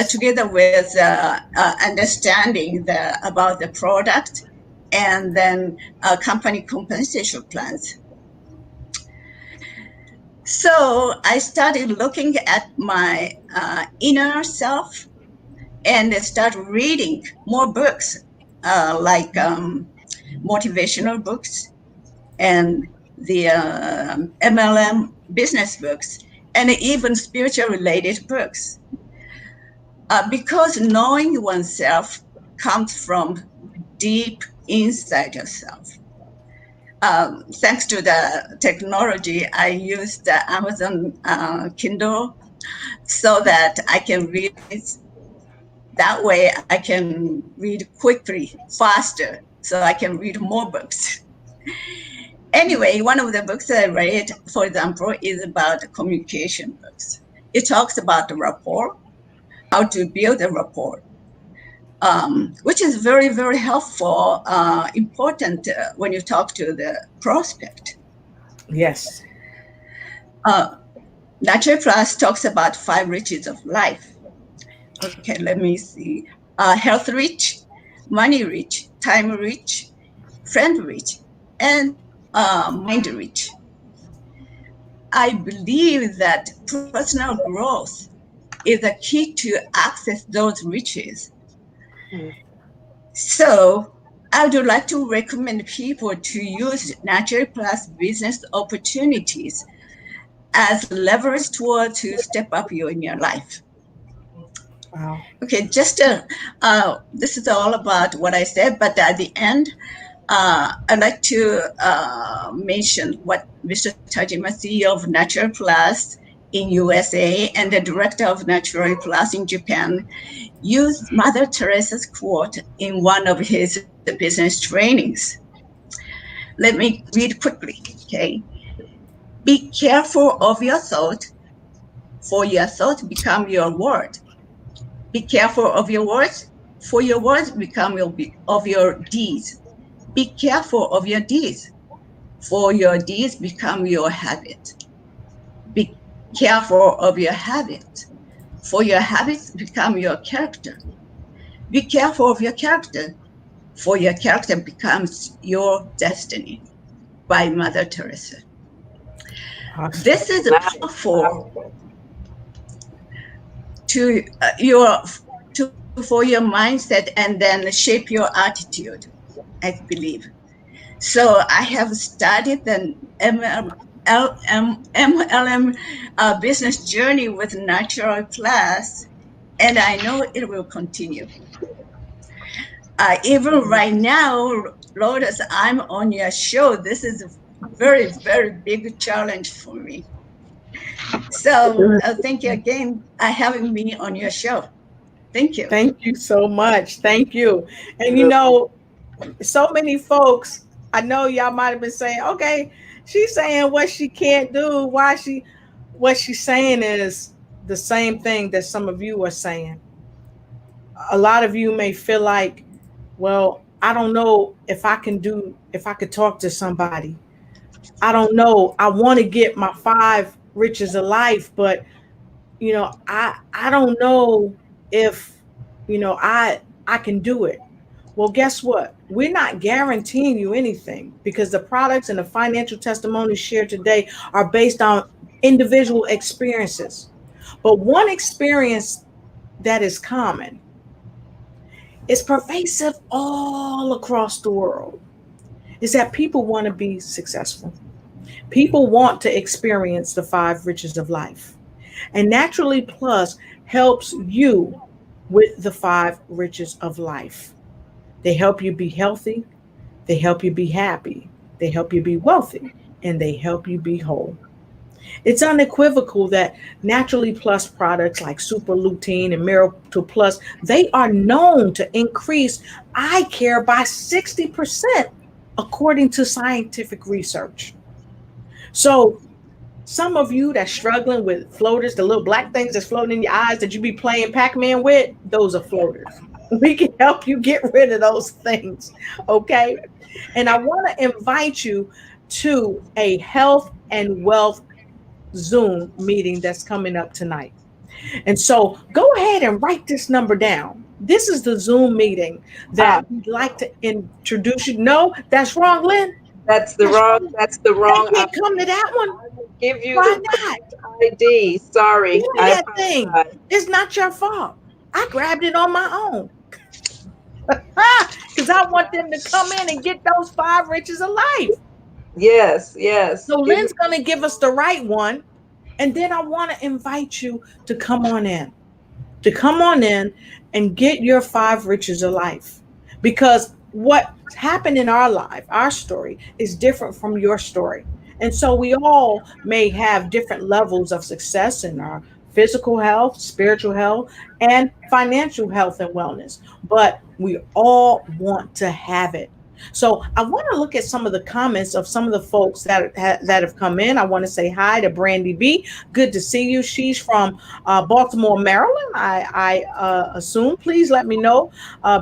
Together with understanding about the product and then company compensation plans. So I started looking at my inner self and start reading more books, like motivational books and the MLM business books, and even spiritual related books. Because knowing oneself comes from deep inside yourself. Thanks to the technology, I use the Amazon Kindle so that I can read it. That way I can read quickly, faster, so I can read more books. Anyway, one of the books I read, for example, is about communication books. It talks about the rapport, how to build a rapport, which is very, very helpful, important when you talk to the prospect. Yes. Natural Plus talks about 5 riches of life. Okay, let me see. Health rich, money rich, time rich, friend rich, and mind rich. I believe that personal growth is a key to access those riches. So I would like to recommend people to use Natural Plus business opportunities as levers to step up in your life. Wow. Okay, just this is all about what I said, but at the end, I'd like to mention what Mr. Tajima, CEO of Natural Plus in USA and the director of Natural Plus in Japan, used Mother Teresa's quote in one of his business trainings. Let me read quickly, okay? Be careful of your thought, for your thought become your word. Be careful of your words, for your words become of your deeds. Be careful of your deeds, for your deeds become your habit. Be careful of your habit, for your habits become your character. Be careful of your character, for your character becomes your destiny. By Mother Teresa. Awesome. This is Nice. powerful to your for your mindset and then shape your attitude, I believe. So I have studied the MLM business journey with Natural Plus, and I know it will continue. Even right now, Lotus, I'm on your show. This is a very, very big challenge for me. So thank you again for having me on your show. Thank you. Thank you so much. Thank you. And you know, so many folks, I know y'all might have been saying, okay, she's saying what she can't do. What she's saying is the same thing that some of you are saying. A lot of you may feel like, well, I don't know if I could talk to somebody. I don't know. I want to get my five riches of life, but I don't know if I can do it. Well, guess what? We're not guaranteeing you anything because the products and the financial testimonies shared today are based on individual experiences. But one experience that is common is pervasive all across the world is that people want to be successful. People want to experience the five riches of life. And Naturally Plus helps you with the five riches of life. They help you be healthy, they help you be happy, they help you be wealthy, and they help you be whole. It's unequivocal that Naturally Plus products like Super Lutein and Miracle Plus, they are known to increase eye care by 60% according to scientific research. So some of you that's struggling with floaters, the little black things that's floating in your eyes that you be playing Pac-Man with, those are floaters. We can help you get rid of those things. Okay. And I want to invite you to a health and wealth Zoom meeting that's coming up tonight. And so go ahead and write this number down. This is the Zoom meeting that we'd like to introduce you. No, that's wrong, Lynn. That's the wrong. That's the wrong. They can't come to that one. Give you Why the not? ID. Sorry, Give me I that thing. apologize. It's not your fault. I grabbed it on my own. Because I want them to come in and get those five riches of life. Yes, yes. So Lynn's going to give us the right one. And then I want to invite you to come on in. To come on in and get your five riches of life. Because what happened in our life, our story, is different from your story. And so we all may have different levels of success in our physical health, spiritual health, and financial health and wellness. But we all want to have it. So I want to look at some of the comments of some of the folks that have come in. I want to say hi to Brandy B. Good to see you. She's from Baltimore, Maryland. I assume. Please let me know,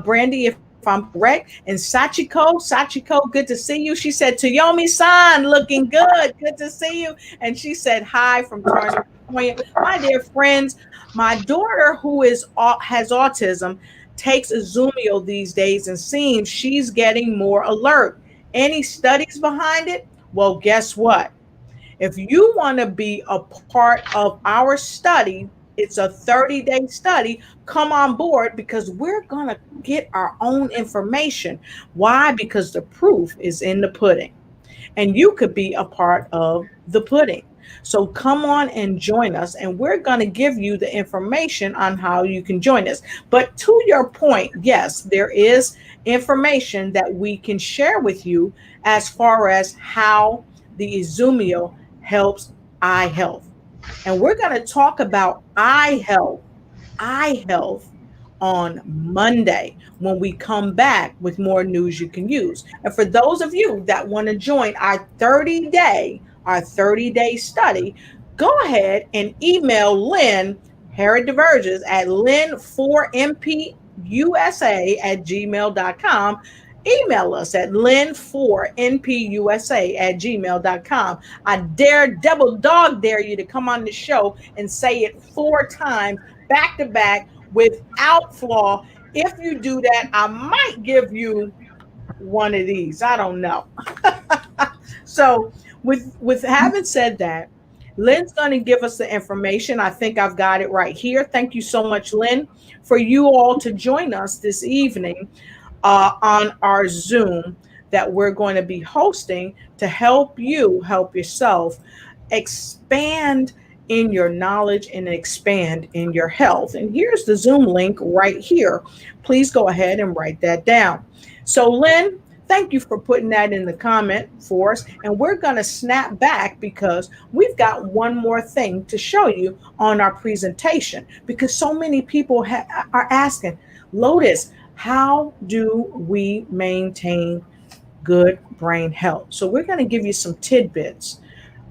Brandy, if I'm correct. And Sachiko, good to see you. She said, Toyomi-san, looking good. Good to see you. And she said, hi from Torrance, California. My dear friends, my daughter who has autism takes Azumio these days and seems she's getting more alert. Any studies behind it? Well, guess what? If you want to be a part of our study, it's a 30-day study. Come on board because we're going to get our own information. Why? Because the proof is in the pudding. And you could be a part of the pudding. So come on and join us, and we're going to give you the information on how you can join us. But to your point, yes, there is information that we can share with you as far as how the Izumio helps eye health. And we're going to talk about eye health on Monday when we come back with more news you can use. And for those of you that want to join our 30-day study, go ahead and email Lynne Herod-De'Verges at lynn4mpusa@gmail.com. Email us at lynn4npusa@gmail.com. I double dog dare you to come on the show and say it 4 times back to back without flaw. If you do that, I might give you one of these. I don't know. So with having said that, Lynne's going to give us the information. I think I've got it right here. Thank you so much, Lynne, for you all to join us this evening on our Zoom that we're going to be hosting to help you help yourself expand in your knowledge and expand in your health. And here's the Zoom link right here. Please go ahead and write that down. So, Lynne, thank you for putting that in the comment for us. And we're going to snap back because we've got one more thing to show you on our presentation, because so many people are asking, Lotus, how do we maintain good brain health? So we're going to give you some tidbits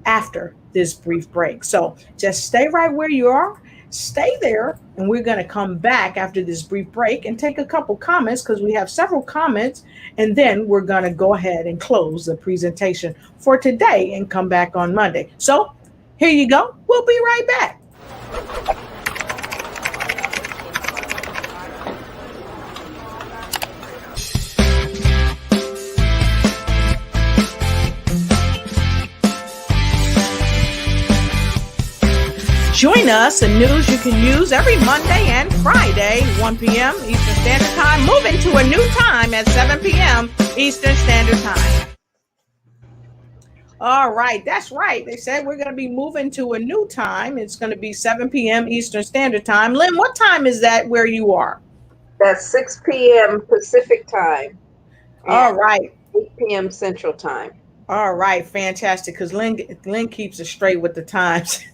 after this brief break. So just stay right where you are. Stay there, and we're going to come back after this brief break and take a couple comments, because we have several comments, and then we're going to go ahead and close the presentation for today and come back on Monday. So here you go. We'll be right back. Join us in news you can use every Monday and Friday, 1 p.m. Eastern Standard Time, moving to a new time at 7 p.m. Eastern Standard Time. All right, that's right. They said we're going to be moving to a new time. It's going to be 7 p.m. Eastern Standard Time. Lynne, what time is that where you are? That's 6 p.m. Pacific time. All right. 8 p.m. Central time. All right, fantastic, because Lynne keeps it straight with the times.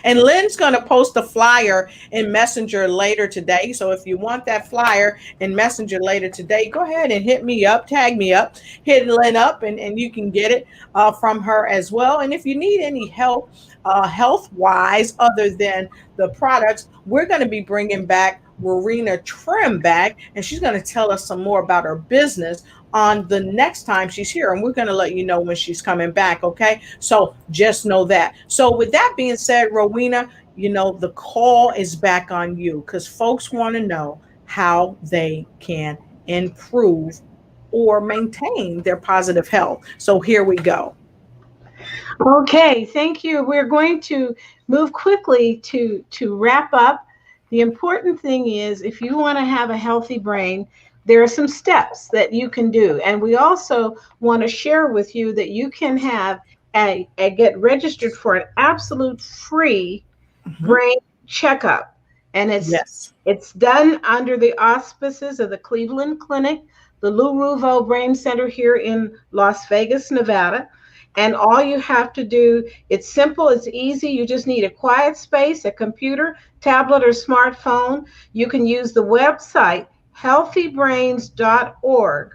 And Lynne's going to post a flyer in Messenger later today. So if you want that flyer in Messenger later today, go ahead and hit me up, tag me up, hit Lynne up, and you can get it from her as well. And if you need any help health-wise other than the products, we're going to be bringing back Rowena Trim back, and she's going to tell us some more about her business on the next time she's here, and we're going to let you know when she's coming back. Okay, so just know that. So with that being said, Rowena, the call is back on you, because folks want to know how they can improve or maintain their positive health. So here we go. Okay, thank you. We're going to move quickly to wrap up. The important thing is, if you want to have a healthy brain, there are some steps that you can do. And we also want to share with you that you can have get registered for an absolute free brain checkup. And it's done under the auspices of the Cleveland Clinic, the Lou Ruvo Brain Center here in Las Vegas, Nevada. And all you have to do, it's simple, it's easy. You just need a quiet space, a computer, tablet, or smartphone. You can use the website healthybrains.org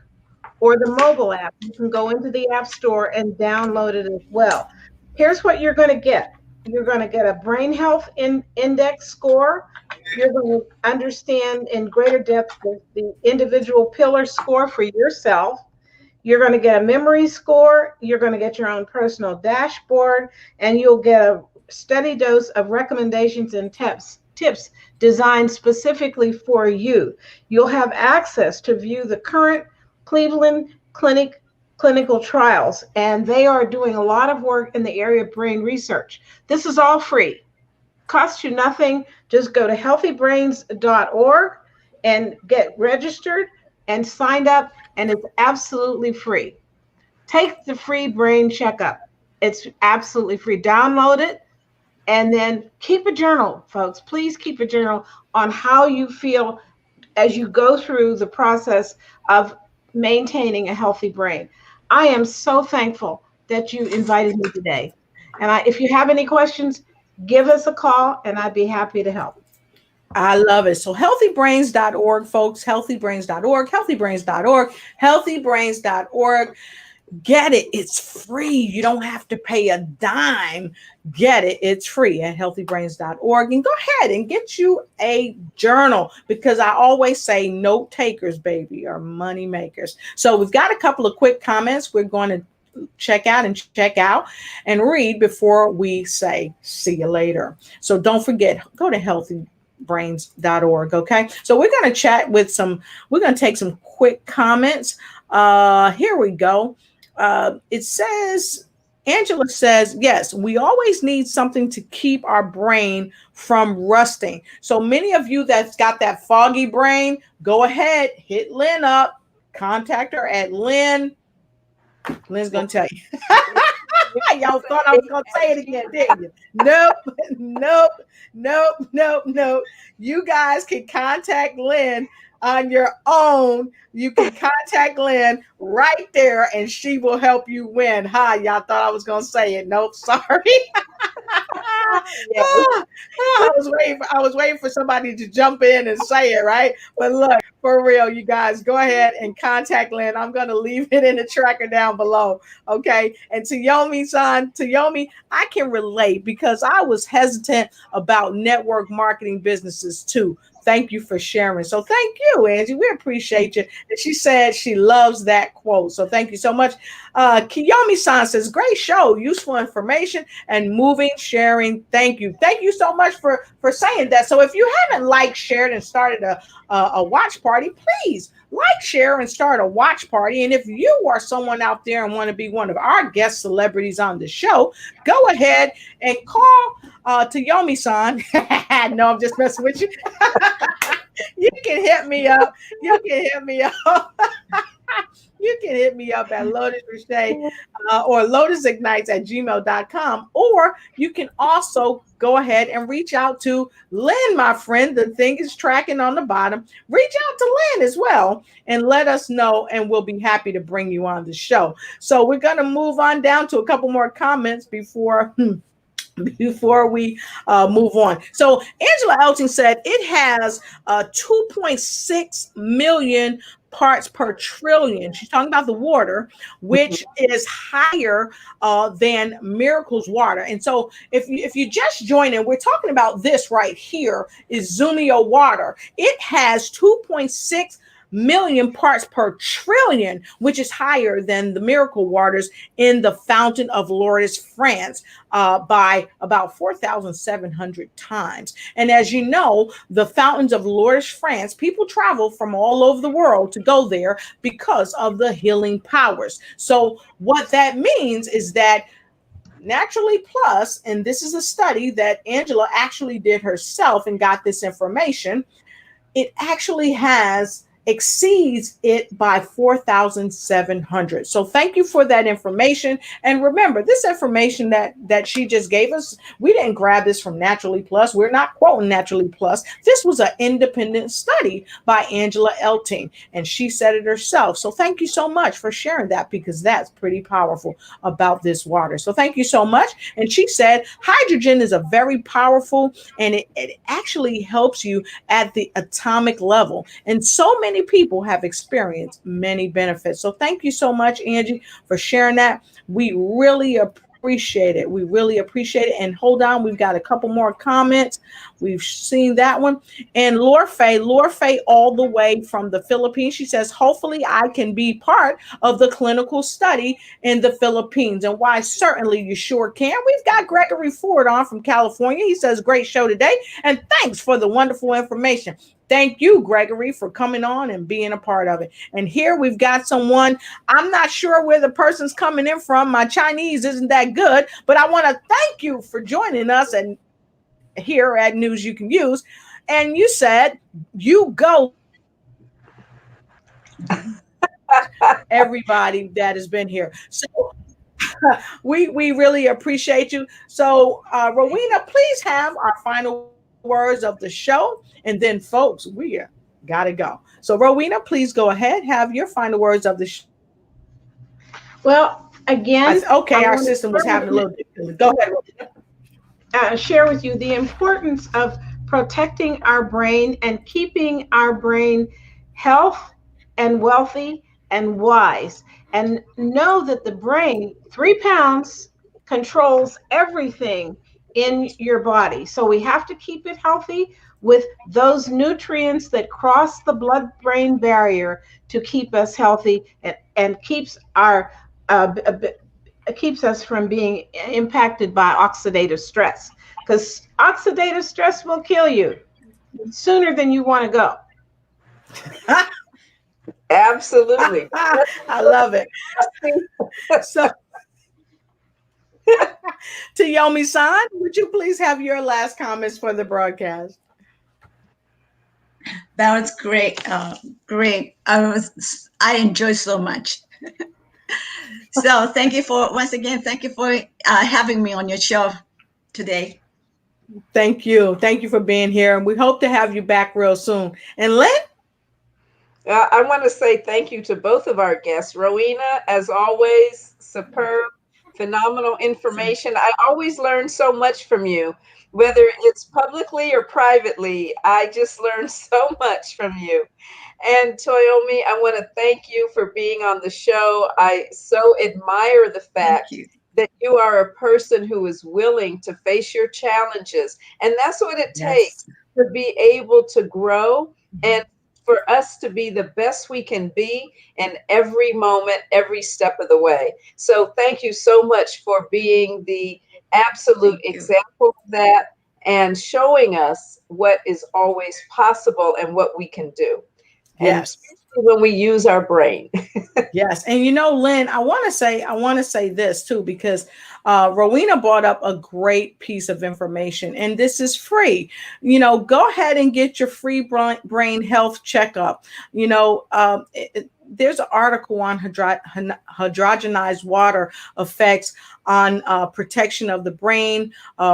or the mobile app. You can go into the App Store and download it as well. Here's what you're going to get. You're going to get a brain health index score. You're going to understand in greater depth the individual pillar score for yourself. You're going to get a memory score. You're going to get your own personal dashboard, and you'll get a steady dose of recommendations and tips designed specifically for you. You'll have access to view the current Cleveland Clinic clinical trials, and they are doing a lot of work in the area of brain research. This is all free. Costs you nothing. Just go to healthybrains.org and get registered and signed up, and it's absolutely free. Take the free brain checkup. It's absolutely free. Download it, and then keep a journal, folks. Please keep a journal on how you feel as you go through the process of maintaining a healthy brain. I am so thankful that you invited me today. And if you have any questions, give us a call, and I'd be happy to help. I love it. So healthybrains.org, folks, healthybrains.org, healthybrains.org, healthybrains.org. Get it. It's free. You don't have to pay a dime. Get it. It's free at healthybrains.org. And go ahead and get you a journal, because I always say note takers, baby, are money makers. So we've got a couple of quick comments we're going to check out and read before we say see you later. So don't forget, go to healthybrains.org. Okay. So we're going to we're going to take some quick comments. Here we go. It says, Angela says, yes, we always need something to keep our brain from rusting. So many of you that's got that foggy brain, go ahead, hit Lynne up, contact her at Lynne. Lynne's going to tell you. Y'all thought I was going to say it again, didn't you? Nope. You guys can contact Lynne on your own. You can contact Lynne right there and she will help you win. Hi, y'all thought I was going to say it. Nope, sorry. I was waiting for somebody to jump in and say it, right? But look, for real, you guys, go ahead and contact Lynne. I'm going to leave it in the tracker down below. Okay. And Toyomi, I can relate because I was hesitant about network marketing businesses too. Thank you for sharing. So thank you, Angie. We appreciate you. And she said she loves that quote. So thank you so much. Kiyomi-san says, great show, useful information and moving, sharing. Thank you. Thank you so much for saying that. So if you haven't liked, shared, and started a watch party, please like, share, and start a watch party. And if you are someone out there and want to be one of our guest celebrities on the show, go ahead and call Toyomi-san. No, I'm just messing with you. You can hit me up. You can hit me up at Lotus Crochet or lotusignites@gmail.com. Or you can also go ahead and reach out to Lynne, my friend. The thing is tracking on the bottom. Reach out to Lynne as well and let us know, and we'll be happy to bring you on the show. So we're going to move on down to a couple more comments before we move on. So Angela Elton said it has 2.6 million parts per trillion. She's talking about the water, which is higher than Miracle's water. And so if you just join in, we're talking about this right here is Zumio water. It has 2.6 million parts per trillion, which is higher than the miracle waters in the fountain of Lourdes, France, by about 4,700 times. And as you know, the fountains of Lourdes, France, people travel from all over the world to go there because of the healing powers. So what that means is that Naturally Plus, and this is a study that Angela actually did herself and got this information, it actually exceeds it by 4,700. So thank you for that information. And remember, this information that she just gave us, we didn't grab this from Naturally Plus. We're not quoting Naturally Plus. This was an independent study by Angela Elting, and she said it herself. So thank you so much for sharing that, because that's pretty powerful about this water. So thank you so much. And she said hydrogen is a very powerful, and it actually helps you at the atomic level. And so many people have experienced many benefits. So thank you so much, Angie, for sharing that. We really appreciate it. We really appreciate it. And hold on, we've got a couple more comments. We've seen that one. And Lorfe all the way from the Philippines. She says, hopefully I can be part of the clinical study in the Philippines. And why? Certainly you sure can. We've got Gregory Ford on from California. He says, great show today. And thanks for the wonderful information. Thank you, Gregory, for coming on and being a part of it. And here we've got someone, I'm not sure where the person's coming in from. My Chinese isn't that good, but I want to thank you for joining us and here at News You Can Use. And you said, you go. Everybody that has been here. So we really appreciate you. So Rowena, please have our final words of the show, and then folks, we gotta go. So Rowena, please go ahead, have your final words of the show. Well, again, our system was having a little difficulty. Go ahead, Rowena. Share with you the importance of protecting our brain and keeping our brain health and wealthy and wise. And know that the brain, 3 pounds, controls everything in your body. So we have to keep it healthy with those nutrients that cross the blood-brain barrier to keep us healthy, and uh, keeps us from being impacted by oxidative stress. Because oxidative stress will kill you sooner than you want to go. Absolutely. I love it. So, Toyomi-san, would you please have your last comments for the broadcast? That was great. Great. I enjoyed so much. So thank you once again, thank you for having me on your show today. Thank you. Thank you for being here. And we hope to have you back real soon. And Lynn? I want to say thank you to both of our guests. Rowena, as always, superb, phenomenal information. I always learn so much from you, whether it's publicly or privately. I just learn so much from you. And Toyomi, I want to thank you for being on the show. I so admire the fact that you are a person who is willing to face your challenges. And that's what it takes to be able to grow and for us to be the best we can be in every moment, every step of the way. So thank you so much for being the absolute example of that and showing us what is always possible and what we can do. Yes. And when we use our brain. Yes. And Lynn, I want to say this too, because Rowena brought up a great piece of information, and this is free. Go ahead and get your free brain health checkup. There's an article on hydrogenized water effects on protection of the brain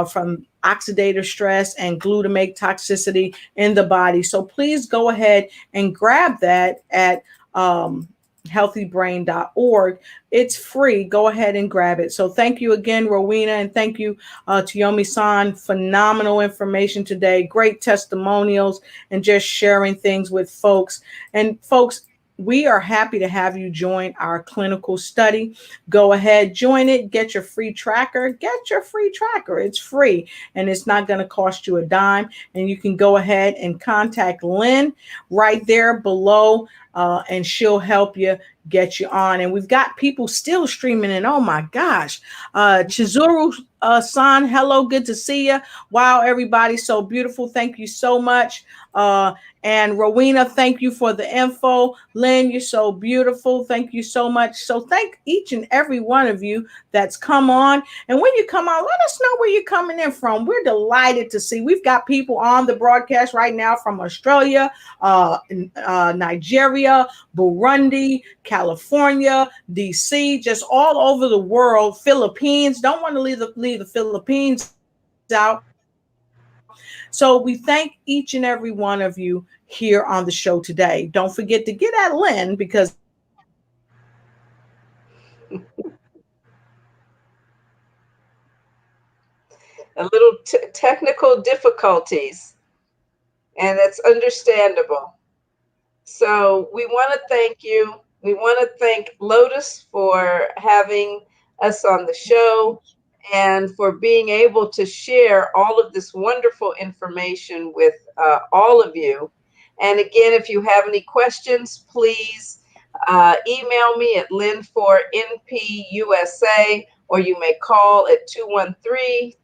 from oxidative stress and glutamate toxicity in the body. So please go ahead and grab that at healthybrain.org. It's free. Go ahead and grab it. So thank you again, Rowena, and thank you, Toyomi-san. Phenomenal information today. Great testimonials and just sharing things with folks. And folks, we are happy to have you join our clinical study. Go ahead, join it, get your free tracker. It's free and it's not going to cost you a dime. And you can go ahead and contact Lynn right there below, and she'll help you get you on. And we've got people still streaming, and oh my gosh, Chizuru san, hello, good to see you. Wow, everybody, so beautiful. Thank you so much. And Rowena, thank you for the info. Lynn, you're so beautiful. Thank you so much. So thank each and every one of you that's come on. And when you come on, let us know where you're coming in from. We're delighted to see. We've got people on the broadcast right now from Australia, Nigeria, Burundi, California, DC, just all over the world. Philippines. Don't want to leave the Philippines out. So we thank each and every one of you here on the show today. Don't forget to get at Lynn, because a little technical difficulties, and it's understandable. So we want to thank you. We want to thank Lotus for having us on the show and for being able to share all of this wonderful information with all of you. And again, if you have any questions, please email me at lynn4npusa, or you may call at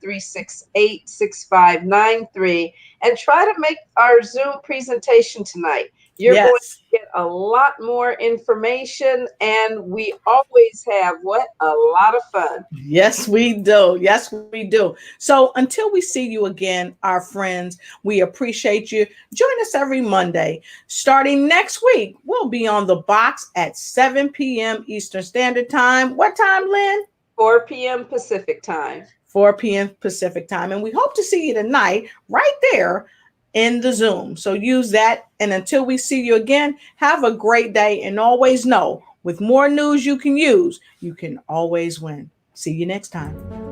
213-368-6593 and try to make our Zoom presentation tonight. You're going to get a lot more information, and we always have a lot of fun. Yes, we do. Yes, we do. So until we see you again, our friends, we appreciate you. Join us every Monday. Starting next week, we'll be on the box at 7 p.m. Eastern Standard Time. What time, Lynn? 4 p.m. Pacific Time. 4 p.m. Pacific Time. And we hope to see you tonight right there in the Zoom. So use that. And until we see you again, have a great day. And always know, with more news you can use, you can always win. See you next time.